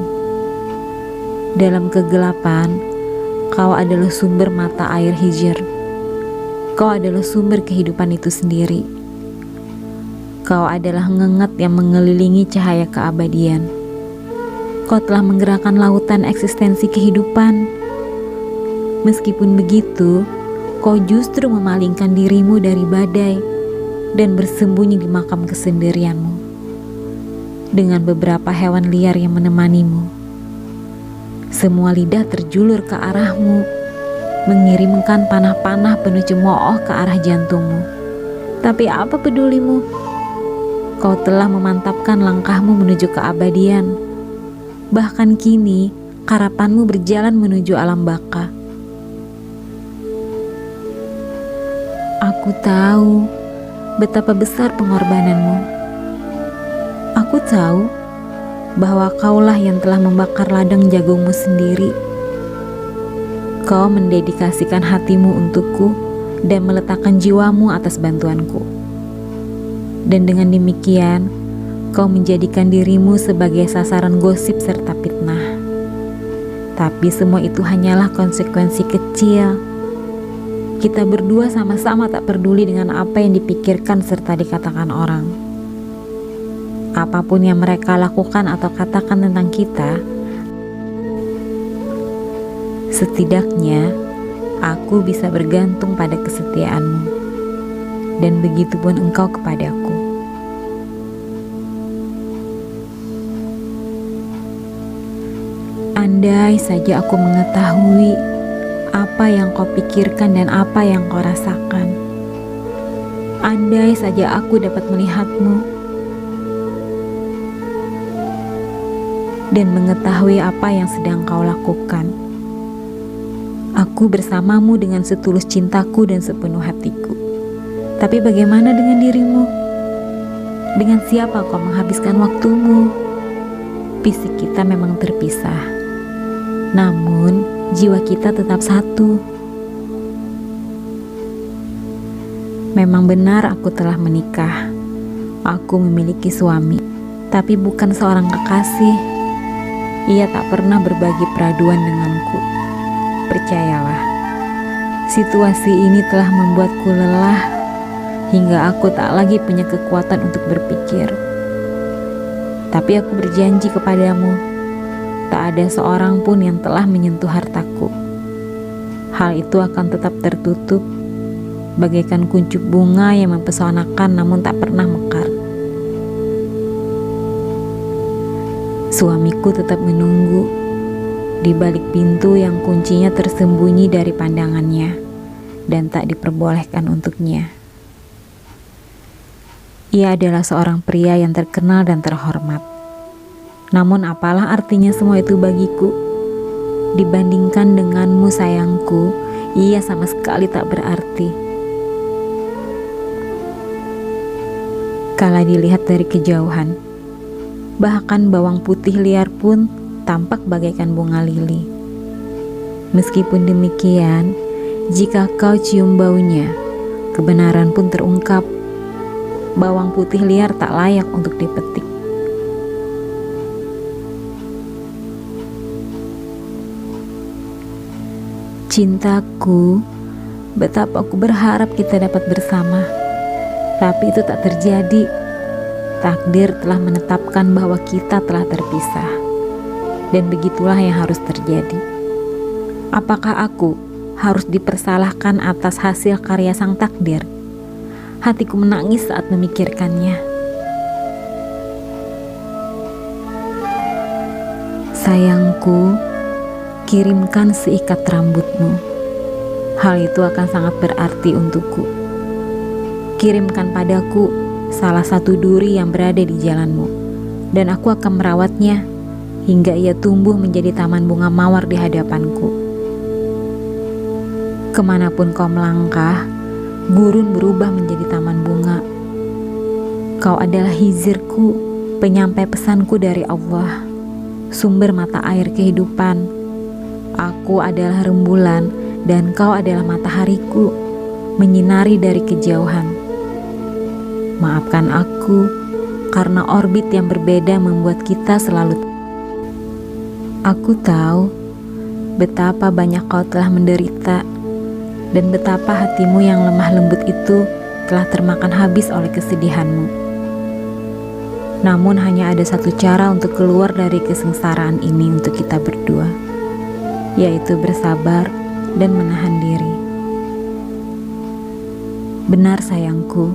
Dalam kegelapan, kau adalah sumber mata air hijr. Kau adalah sumber kehidupan itu sendiri. Kau adalah ngengat yang mengelilingi cahaya keabadian. Kau telah menggerakkan lautan eksistensi kehidupan. Meskipun begitu, kau justru memalingkan dirimu dari badai dan bersembunyi di makam kesendirianmu dengan beberapa hewan liar yang menemanimu. Semua lidah terjulur ke arahmu, mengirimkan panah-panah penuh cemooh ke arah jantungmu. Tapi apa pedulimu? Kau telah memantapkan langkahmu menuju keabadian. Bahkan kini, karapanmu berjalan menuju alam baka. Aku tahu betapa besar pengorbananmu. Aku tahu bahwa kaulah yang telah membakar ladang jagungmu sendiri. Kau mendedikasikan hatimu untukku dan meletakkan jiwamu atas bantuanku. Dan dengan demikian, kau menjadikan dirimu sebagai sasaran gosip serta fitnah. Tapi semua itu hanyalah konsekuensi kecil. Kita berdua sama-sama tak peduli dengan apa yang dipikirkan serta dikatakan orang. Apapun yang mereka lakukan atau katakan tentang kita, setidaknya aku bisa bergantung pada kesetiaanmu, dan begitupun engkau kepadaku. Andai saja aku mengetahui apa yang kau pikirkan dan apa yang kau rasakan. Andai saja aku dapat melihatmu dan mengetahui apa yang sedang kau lakukan. Aku bersamamu dengan setulus cintaku dan sepenuh hatiku. Tapi bagaimana dengan dirimu? Dengan siapa kau menghabiskan waktumu? Fisik kita memang terpisah, namun jiwa kita tetap satu. Memang benar aku telah menikah. Aku memiliki suami, tapi bukan seorang kekasih. Ia tak pernah berbagi peraduan denganku. Percayalah, situasi ini telah membuatku lelah hingga aku tak lagi punya kekuatan untuk berpikir. Tapi aku berjanji kepadamu, tak ada seorang pun yang telah menyentuh hartaku. Hal itu akan tetap tertutup, bagaikan kuncup bunga yang mempesonakan namun tak pernah mekar. Suamiku tetap menunggu di balik pintu yang kuncinya tersembunyi dari pandangannya dan tak diperbolehkan untuknya. Ia adalah seorang pria yang terkenal dan terhormat. Namun apalah artinya semua itu bagiku? Dibandingkan denganmu sayangku, ia sama sekali tak berarti. Kala dilihat dari kejauhan, bahkan bawang putih liar pun tampak bagaikan bunga lili. Meskipun demikian, jika kau cium baunya, kebenaran pun terungkap. Bawang putih liar tak layak untuk dipetik. Cintaku, betapa aku berharap kita dapat bersama. Tapi itu tak terjadi. Takdir telah menetapkan bahwa kita telah terpisah, dan begitulah yang harus terjadi. Apakah aku harus dipersalahkan atas hasil karya sang takdir? Hatiku menangis saat memikirkannya. Sayangku, kirimkan seikat rambutmu. Hal itu akan sangat berarti untukku. Kirimkan padaku salah satu duri yang berada di jalanmu, dan aku akan merawatnya hingga ia tumbuh menjadi taman bunga mawar di hadapanku. Kemanapun kau melangkah, gurun berubah menjadi taman bunga. Kau adalah hizirku, penyampai pesanku dari Allah, sumber mata air kehidupan. Aku adalah rembulan dan kau adalah matahariku, menyinari dari kejauhan. Maafkan aku karena orbit yang berbeda membuat kita selalu. Aku tahu betapa banyak kau telah menderita, dan betapa hatimu yang lemah lembut itu telah termakan habis oleh kesedihanmu. Namun hanya ada satu cara untuk keluar dari kesengsaraan ini untuk kita berdua, yaitu bersabar dan menahan diri. Benar sayangku,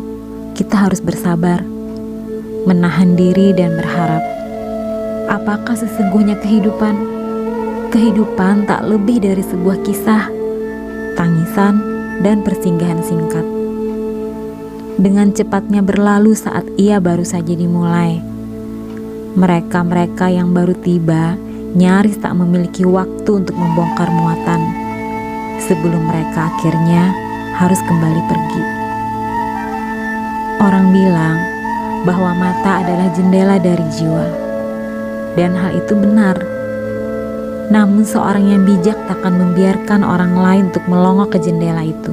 kita harus bersabar, menahan diri dan berharap. Apakah sesungguhnya kehidupan? Kehidupan tak lebih dari sebuah kisah, tangisan, dan persinggahan singkat. Dengan cepatnya berlalu saat ia baru saja dimulai. Mereka-mereka yang baru tiba nyaris tak memiliki waktu untuk membongkar muatan sebelum mereka akhirnya harus kembali pergi. Orang bilang bahwa mata adalah jendela dari jiwa, dan hal itu benar. Namun seorang yang bijak takkan membiarkan orang lain untuk melongok ke jendela itu.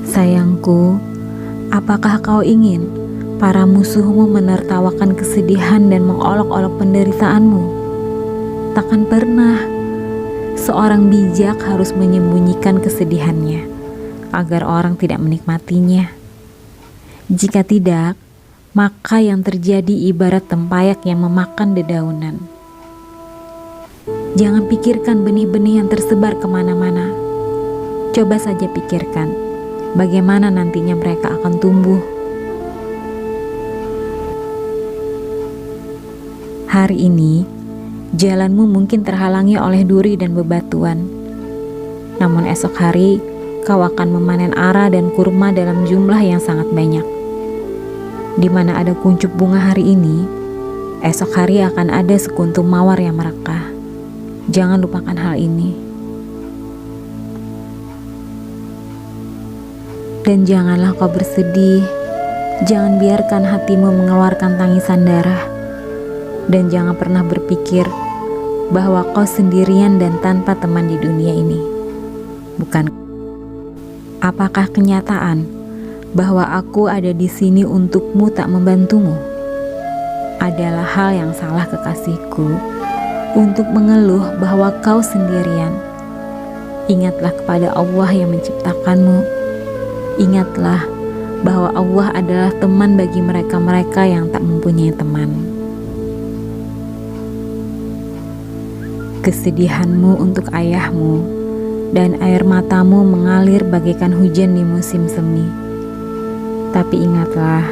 Sayangku, apakah kau ingin para musuhmu menertawakan kesedihan dan mengolok-olok penderitaanmu? Takkan pernah. Seorang bijak harus menyembunyikan kesedihannya agar orang tidak menikmatinya. Jika tidak, maka yang terjadi ibarat tempayak yang memakan dedaunan. Jangan pikirkan benih-benih yang tersebar kemana-mana. Coba saja pikirkan bagaimana nantinya mereka akan tumbuh. Hari ini, jalanmu mungkin terhalangi oleh duri dan bebatuan. Namun esok hari, kau akan memanen ara dan kurma dalam jumlah yang sangat banyak. Di mana ada kuncup bunga hari ini, esok hari akan ada sekuntum mawar yang merekah. Jangan lupakan hal ini. Dan janganlah kau bersedih. Jangan biarkan hatimu mengeluarkan tangisan darah. Dan jangan pernah berpikir bahwa kau sendirian dan tanpa teman di dunia ini. Bukan? Apakah kenyataan bahwa aku ada di sini untukmu tak membantumu? Adalah hal yang salah kekasihku untuk mengeluh bahwa kau sendirian. Ingatlah kepada Allah yang menciptakanmu. Ingatlah bahwa Allah adalah teman bagi mereka-mereka yang tak mempunyai teman. Kesedihanmu untuk ayahmu dan air matamu mengalir bagaikan hujan di musim semi. Tapi ingatlah,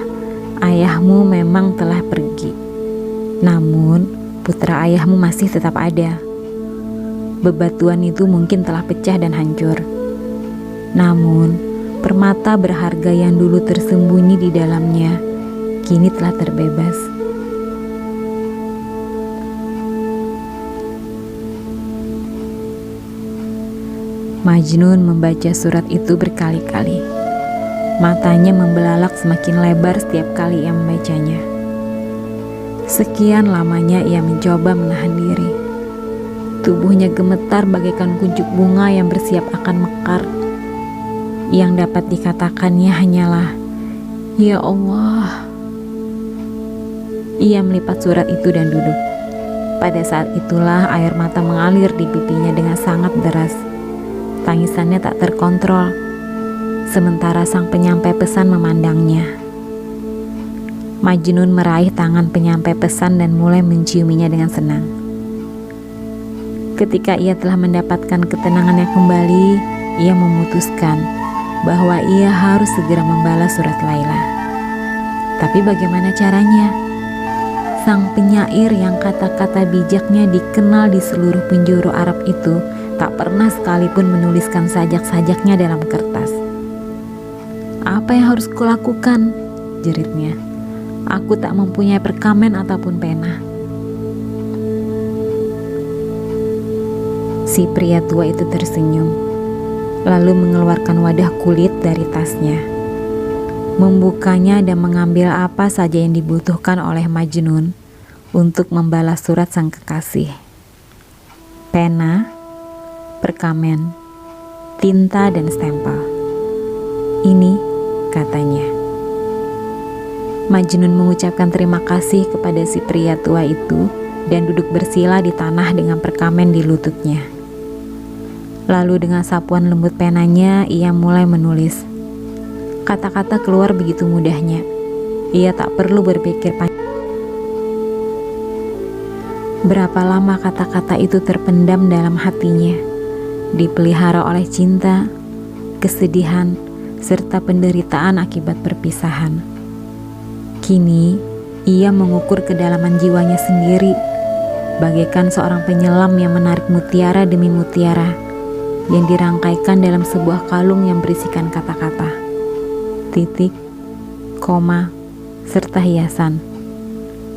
ayahmu memang telah pergi. Namun, putra ayahmu masih tetap ada. Bebatuan itu mungkin telah pecah dan hancur. Namun, permata berharga yang dulu tersembunyi di dalamnya, kini telah terbebas. Majnun membaca surat itu berkali-kali. Matanya membelalak semakin lebar setiap kali ia membacanya. Sekian lamanya ia mencoba menahan diri. Tubuhnya gemetar bagaikan kuncup bunga yang bersiap akan mekar. Yang dapat dikatakannya hanyalah, "Ya Allah." Ia melipat surat itu dan duduk. Pada saat itulah air mata mengalir di pipinya dengan sangat deras. Tangisannya tak terkontrol, sementara sang penyampai pesan memandangnya. Majnun meraih tangan penyampai pesan dan mulai menciuminya dengan senang. Ketika ia telah mendapatkan ketenangannya kembali, ia memutuskan bahwa ia harus segera membalas surat Laila. Tapi bagaimana caranya? Sang penyair yang kata-kata bijaknya dikenal di seluruh penjuru Arab itu tak pernah sekalipun menuliskan sajak-sajaknya dalam kertas. "Apa yang harus kulakukan?" jeritnya. "Aku tak mempunyai perkamen ataupun pena." Si pria tua itu tersenyum, lalu mengeluarkan wadah kulit dari tasnya, membukanya dan mengambil apa saja yang dibutuhkan oleh Majnun untuk membalas surat sang kekasih. Pena, perkamen, tinta, dan stempel. "Ini," katanya. Majnun mengucapkan terima kasih kepada si pria tua itu dan duduk bersila di tanah dengan perkamen di lututnya. Lalu dengan sapuan lembut penanya, ia mulai menulis. Kata-kata keluar begitu mudahnya. Ia tak perlu berpikir panjang. Berapa lama kata-kata itu terpendam dalam hatinya, dipelihara oleh cinta, kesedihan, serta penderitaan akibat perpisahan. Kini, ia mengukur kedalaman jiwanya sendiri, bagaikan seorang penyelam yang menarik mutiara demi mutiara, yang dirangkaikan dalam sebuah kalung yang berisikan kata-kata, titik, koma, serta hiasan.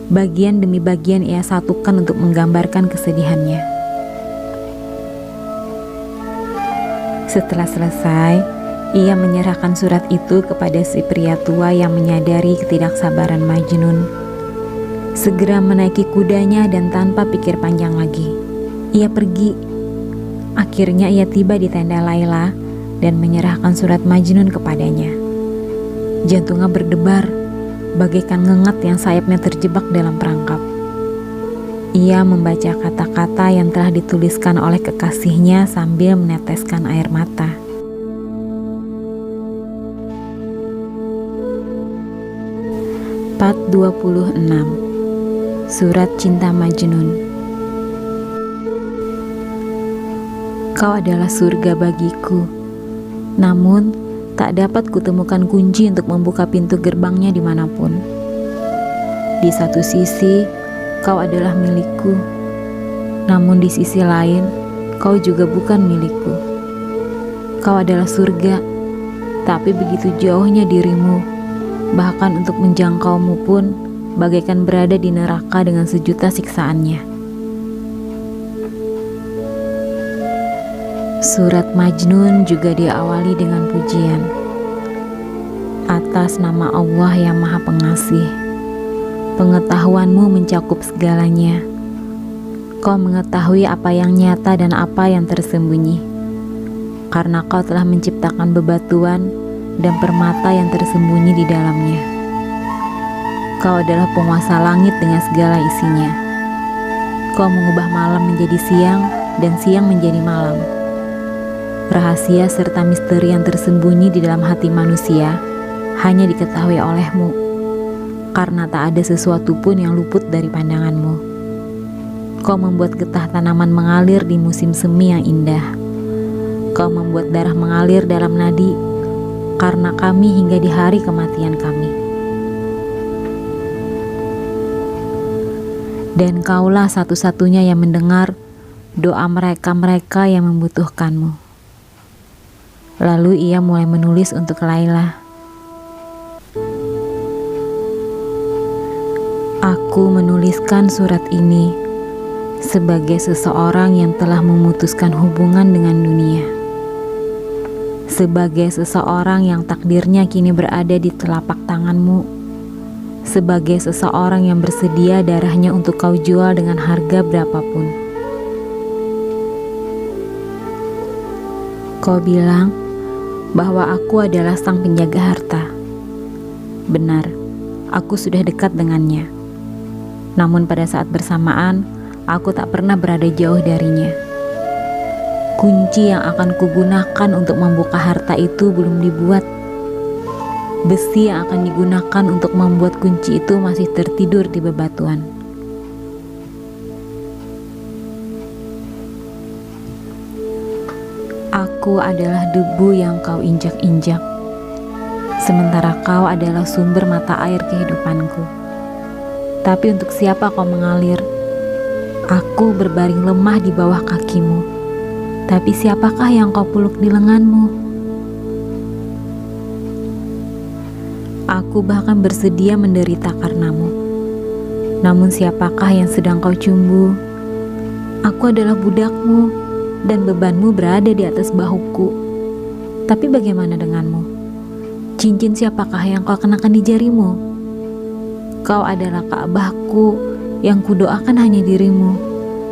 Bagian demi bagian ia satukan untuk menggambarkan kesedihannya. Setelah selesai, ia menyerahkan surat itu kepada si pria tua yang menyadari ketidaksabaran Majnun. Segera menaiki kudanya dan tanpa pikir panjang lagi, ia pergi. Akhirnya ia tiba di tenda Laila dan menyerahkan surat Majnun kepadanya. Jantungnya berdebar, bagaikan ngengat yang sayapnya terjebak dalam perangkap. Ia membaca kata-kata yang telah dituliskan oleh kekasihnya sambil meneteskan air mata. Part 26. Surat Cinta Majnun. Kau adalah surga bagiku, namun tak dapat kutemukan kunci untuk membuka pintu gerbangnya dimanapun. Di satu sisi, kau adalah milikku, namun di sisi lain, kau juga bukan milikku. Kau adalah surga, tapi begitu jauhnya dirimu, bahkan untuk menjangkaumu pun bagaikan berada di neraka dengan sejuta siksaannya. Surat Majnun juga diawali dengan pujian. Atas nama Allah yang Maha Pengasih, pengetahuanmu mencakup segalanya. Kau mengetahui apa yang nyata dan apa yang tersembunyi, karena kau telah menciptakan bebatuan dan permata yang tersembunyi di dalamnya. Kau adalah penguasa langit dengan segala isinya. Kau mengubah malam menjadi siang dan siang menjadi malam. Rahasia serta misteri yang tersembunyi di dalam hati manusia hanya diketahui olehmu, karena tak ada sesuatu pun yang luput dari pandanganmu. Kau membuat getah tanaman mengalir di musim semi yang indah. Kau membuat darah mengalir dalam nadi, karena kami hingga di hari kematian kami. Dan kaulah satu-satunya yang mendengar doa mereka-mereka yang membutuhkanmu. Lalu ia mulai menulis untuk Laila. Aku menuliskan surat ini sebagai seseorang yang telah memutuskan hubungan dengan dunia. Sebagai seseorang yang takdirnya kini berada di telapak tanganmu. Sebagai seseorang yang bersedia darahnya untuk kau jual dengan harga berapapun. Kau bilang bahwa aku adalah sang penjaga harta. Benar, aku sudah dekat dengannya. Namun pada saat bersamaan, aku tak pernah berada jauh darinya. Kunci yang akan kugunakan untuk membuka harta itu belum dibuat. Besi yang akan digunakan untuk membuat kunci itu masih tertidur di bebatuan. Aku adalah debu yang kau injak-injak, sementara kau adalah sumber mata air kehidupanku. Tapi untuk siapa kau mengalir? Aku berbaring lemah di bawah kakimu, tapi siapakah yang kau peluk di lenganmu? Aku bahkan bersedia menderita karenamu. Namun siapakah yang sedang kau cumbu? Aku adalah budakmu, dan bebanmu berada di atas bahuku. Tapi bagaimana denganmu? Cincin siapakah yang kau kenakan di jarimu? Kau adalah Ka'bahku yang kudoakan hanya dirimu.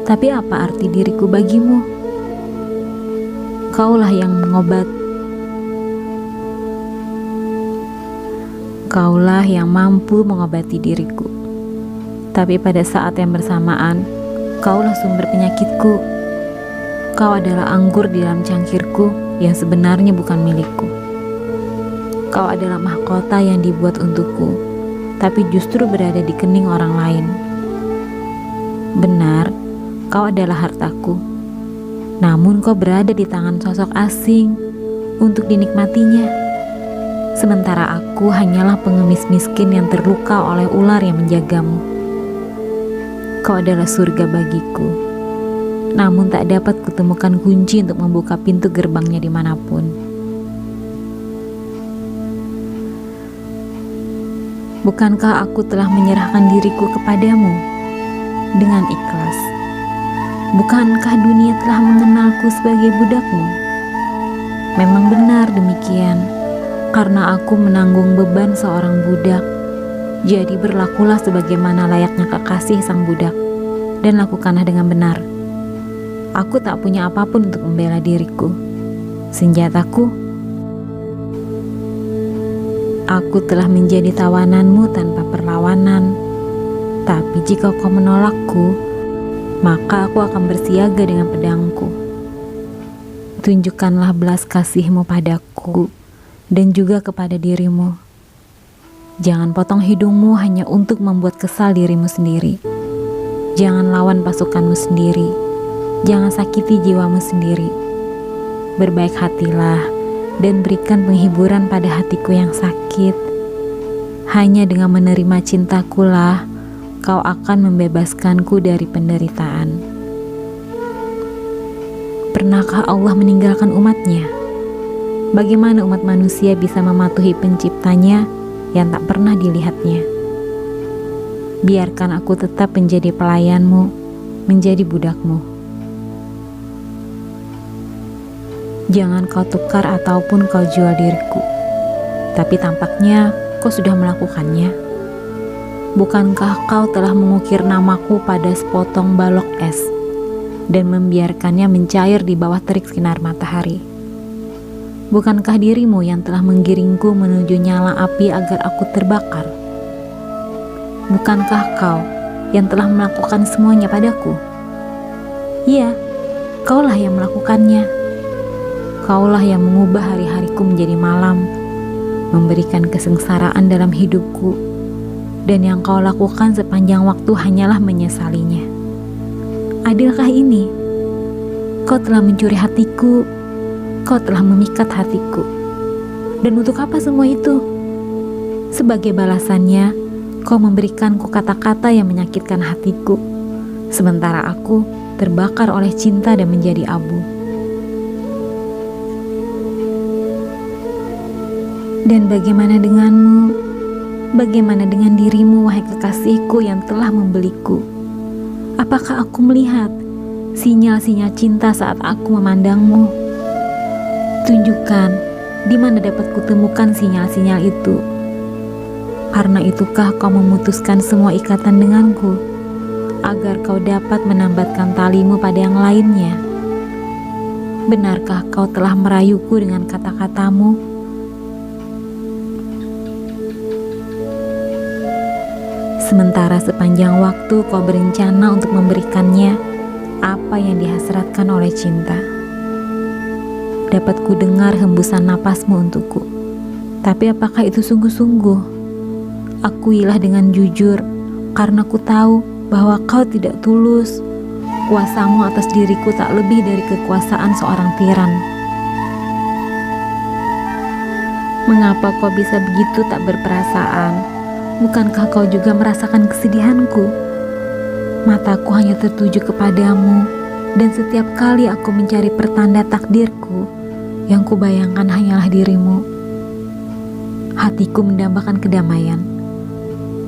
Tapi apa arti diriku bagimu? Kaulah yang mengobat. Kaulah yang mampu mengobati diriku. Tapi pada saat yang bersamaan, kaulah sumber penyakitku. Kau adalah anggur di dalam cangkirku yang sebenarnya bukan milikku. Kau adalah mahkota yang dibuat untukku, tapi justru berada di kening orang lain. Benar, kau adalah hartaku, namun kau berada di tangan sosok asing untuk dinikmatinya. Sementara aku hanyalah pengemis miskin yang terluka oleh ular yang menjagamu. Kau adalah surga bagiku, namun tak dapat kutemukan kunci untuk membuka pintu gerbangnya dimanapun. Bukankah aku telah menyerahkan diriku kepadamu dengan ikhlas? Bukankah dunia telah mengenalku sebagai budakmu? Memang benar demikian, karena aku menanggung beban seorang budak. Jadi berlakulah sebagaimana layaknya kekasih sang budak, dan lakukanlah dengan benar. Aku tak punya apapun untuk membela diriku. Senjataku, aku telah menjadi tawananmu tanpa perlawanan. Tapi jika kau menolakku, maka aku akan bersiaga dengan pedangku. Tunjukkanlah belas kasihmu padaku dan juga kepada dirimu. Jangan potong hidungmu hanya untuk membuat kesal dirimu sendiri. Jangan lawan pasukanmu sendiri. Jangan sakiti jiwamu sendiri. Berbaik hatilah dan berikan penghiburan pada hatiku yang sakit. Hanya dengan menerima cintakulah kau akan membebaskanku dari penderitaan. Pernahkah Allah meninggalkan umatnya? Bagaimana umat manusia bisa mematuhi penciptanya yang tak pernah dilihatnya? Biarkan aku tetap menjadi pelayanmu, menjadi budakmu. Jangan kau tukar ataupun kau jual diriku. Tapi tampaknya kau sudah melakukannya. Bukankah kau telah mengukir namaku pada sepotong balok es dan membiarkannya mencair di bawah terik sinar matahari? Bukankah dirimu yang telah menggiringku menuju nyala api agar aku terbakar? Bukankah kau yang telah melakukan semuanya padaku? Iya, kaulah yang melakukannya. Kaulah yang mengubah hari-hariku menjadi malam, memberikan kesengsaraan dalam hidupku, dan yang kau lakukan sepanjang waktu hanyalah menyesalinya. Adilkah ini? Kau telah mencuri hatiku, kau telah memikat hatiku. Dan untuk apa semua itu? Sebagai balasannya, kau memberikanku kata-kata yang menyakitkan hatiku, sementara aku terbakar oleh cinta dan menjadi abu. Dan bagaimana denganmu? Bagaimana dengan dirimu, wahai kekasihku yang telah membeliku? Apakah aku melihat sinyal-sinyal cinta saat aku memandangmu? Tunjukkan di mana dapat kutemukan sinyal-sinyal itu. Karena itukah kau memutuskan semua ikatan denganku, agar kau dapat menambatkan talimu pada yang lainnya? Benarkah kau telah merayuku dengan kata-katamu? Sementara sepanjang waktu kau berencana untuk memberikannya apa yang dihasratkan oleh cinta. Dapat ku dengar hembusan napasmu untukku. Tapi apakah itu sungguh-sungguh? Akuilah dengan jujur, karena ku tahu bahwa kau tidak tulus. Kuasamu atas diriku tak lebih dari kekuasaan seorang tiran. Mengapa kau bisa begitu tak berperasaan? Bukankah kau juga merasakan kesedihanku? Mataku hanya tertuju kepadamu, dan setiap kali aku mencari pertanda takdirku, yang kubayangkan hanyalah dirimu. Hatiku mendambakan kedamaian,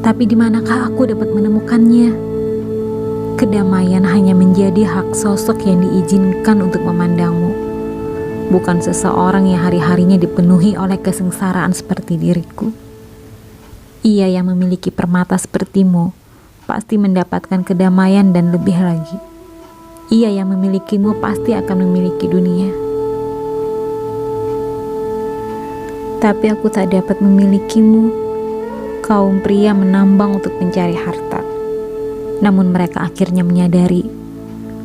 tapi di manakah aku dapat menemukannya? Kedamaian hanya menjadi hak sosok yang diizinkan untuk memandangmu, bukan seseorang yang hari-harinya dipenuhi oleh kesengsaraan seperti diriku. Ia yang memiliki permata sepertimu pasti mendapatkan kedamaian dan lebih lagi. Ia yang memilikimu pasti akan memiliki dunia. Tapi aku tak dapat memilikimu. Kaum pria menambang untuk mencari harta. Namun mereka akhirnya menyadari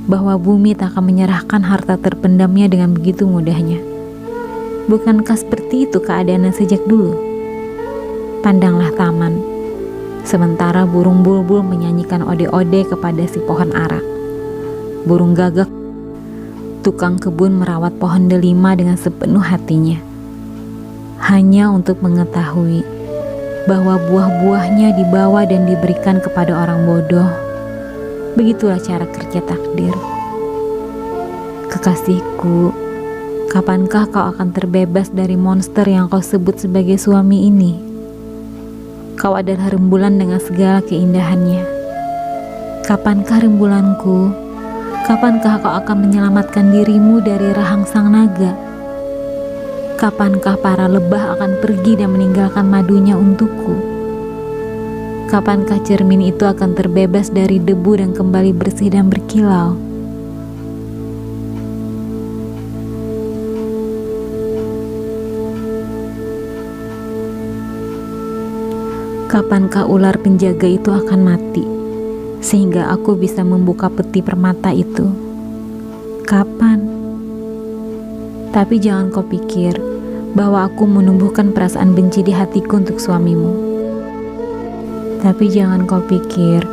bahwa bumi tak akan menyerahkan harta terpendamnya dengan begitu mudahnya. Bukankah seperti itu keadaannya sejak dulu? Pandanglah taman, sementara burung bulbul menyanyikan ode-ode kepada si pohon ara. Burung gagak, tukang kebun merawat pohon delima dengan sepenuh hatinya, hanya untuk mengetahui bahwa buah-buahnya dibawa dan diberikan kepada orang bodoh. Begitulah cara kerja takdir. Kekasihku, kapankah kau akan terbebas dari monster yang kau sebut sebagai suami ini? Kau adalah rembulan dengan segala keindahannya. Kapankah rembulanku? Kapankah kau akan menyelamatkan dirimu dari rahang sang naga? Kapankah para lebah akan pergi dan meninggalkan madunya untukku? Kapankah cermin itu akan terbebas dari debu dan kembali bersih dan berkilau? Kapankah ular penjaga itu akan mati, sehingga aku bisa membuka peti permata itu? Kapan? Tapi jangan kau pikir bahwa aku menumbuhkan perasaan benci di hatiku untuk suamimu. Tapi jangan kau pikir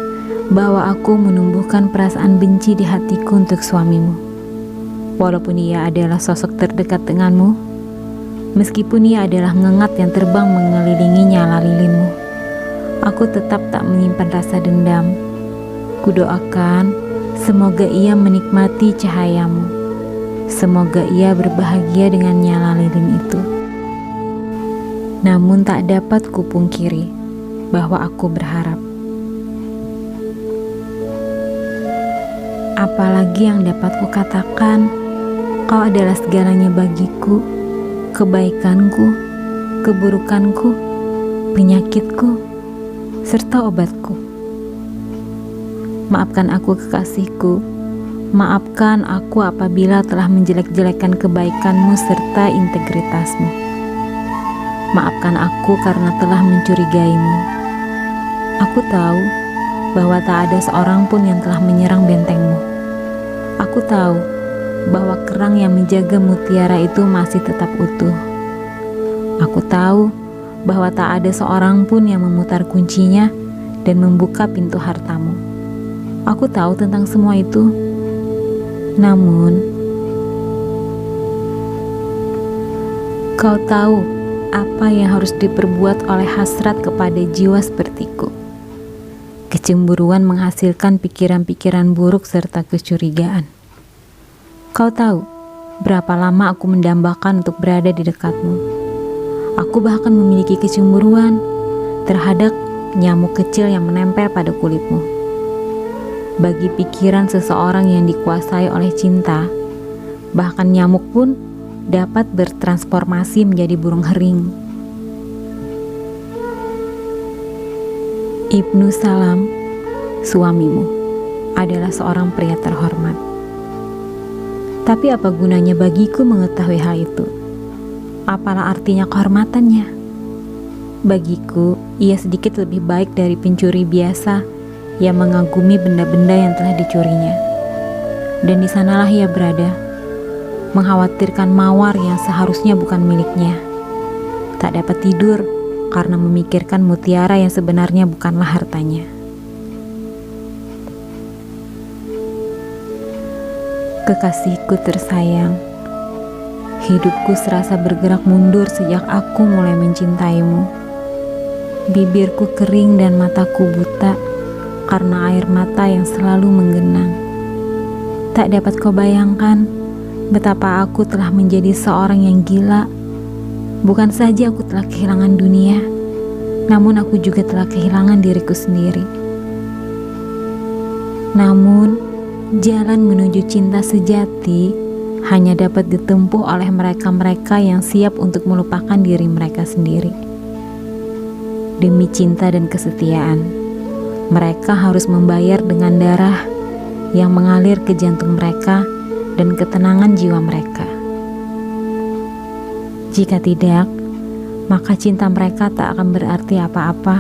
bahwa aku menumbuhkan perasaan benci di hatiku untuk suamimu. Walaupun ia adalah sosok terdekat denganmu, meskipun ia adalah ngengat yang terbang mengelilingi nyala lilinmu, aku tetap tak menyimpan rasa dendam. Kudoakan semoga ia menikmati cahayamu. Semoga ia berbahagia dengan nyala lilin itu. Namun tak dapat kupungkiri bahwa aku berharap. Apalagi yang dapat kukatakan, kau adalah segalanya bagiku, kebaikanku, keburukanku, penyakitku, serta obatku. Maafkan aku kekasihku, maafkan aku apabila telah menjelek-jelekan kebaikanmu serta integritasmu. Maafkan aku karena telah mencurigaimu. Aku tahu bahwa tak ada seorang pun yang telah menyerang bentengmu. Aku tahu bahwa kerang yang menjaga mutiara itu masih tetap utuh. Aku tahu bahwa tak ada seorang pun yang memutar kuncinya dan membuka pintu hartamu. Aku tahu tentang semua itu. Namun, kau tahu apa yang harus diperbuat oleh hasrat kepada jiwa sepertiku. Kecemburuan menghasilkan pikiran-pikiran buruk serta kecurigaan. Kau tahu berapa lama aku mendambakan untuk berada di dekatmu. Aku bahkan memiliki kecemburuan terhadap nyamuk kecil yang menempel pada kulitmu. Bagi pikiran seseorang yang dikuasai oleh cinta, bahkan nyamuk pun dapat bertransformasi menjadi burung hering. Ibnu Salam, suamimu, adalah seorang pria terhormat. Tapi apa gunanya bagiku mengetahui hal itu? Apalah artinya kehormatannya? Bagiku, ia sedikit lebih baik dari pencuri biasa yang mengagumi benda-benda yang telah dicurinya. Dan di sanalah ia berada, mengkhawatirkan mawar yang seharusnya bukan miliknya. Tak dapat tidur karena memikirkan mutiara yang sebenarnya bukanlah hartanya. Kekasihku tersayang, hidupku serasa bergerak mundur sejak aku mulai mencintaimu. Bibirku kering dan mataku buta karena air mata yang selalu menggenang. Tak dapat kau bayangkan betapa aku telah menjadi seorang yang gila. Bukan saja aku telah kehilangan dunia, namun aku juga telah kehilangan diriku sendiri. Namun, jalan menuju cinta sejati hanya dapat ditempuh oleh mereka-mereka yang siap untuk melupakan diri mereka sendiri. Demi cinta dan kesetiaan, mereka harus membayar dengan darah yang mengalir ke jantung mereka dan ketenangan jiwa mereka. Jika tidak, maka cinta mereka tak akan berarti apa-apa.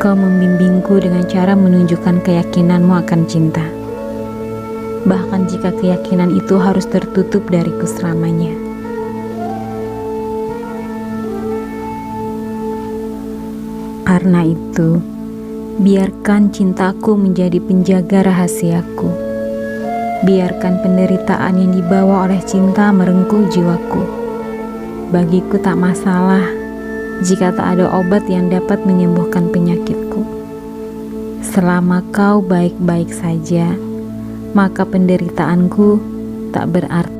Kau membimbingku dengan cara menunjukkan keyakinanmu akan cinta. Bahkan jika keyakinan itu harus tertutup dariku selamanya. Karena itu, biarkan cintaku menjadi penjaga rahasiaku. Biarkan penderitaan yang dibawa oleh cinta merengkuh jiwaku. Bagiku tak masalah jika tak ada obat yang dapat menyembuhkan penyakitku. Selama kau baik-baik saja, maka penderitaanku tak berarti.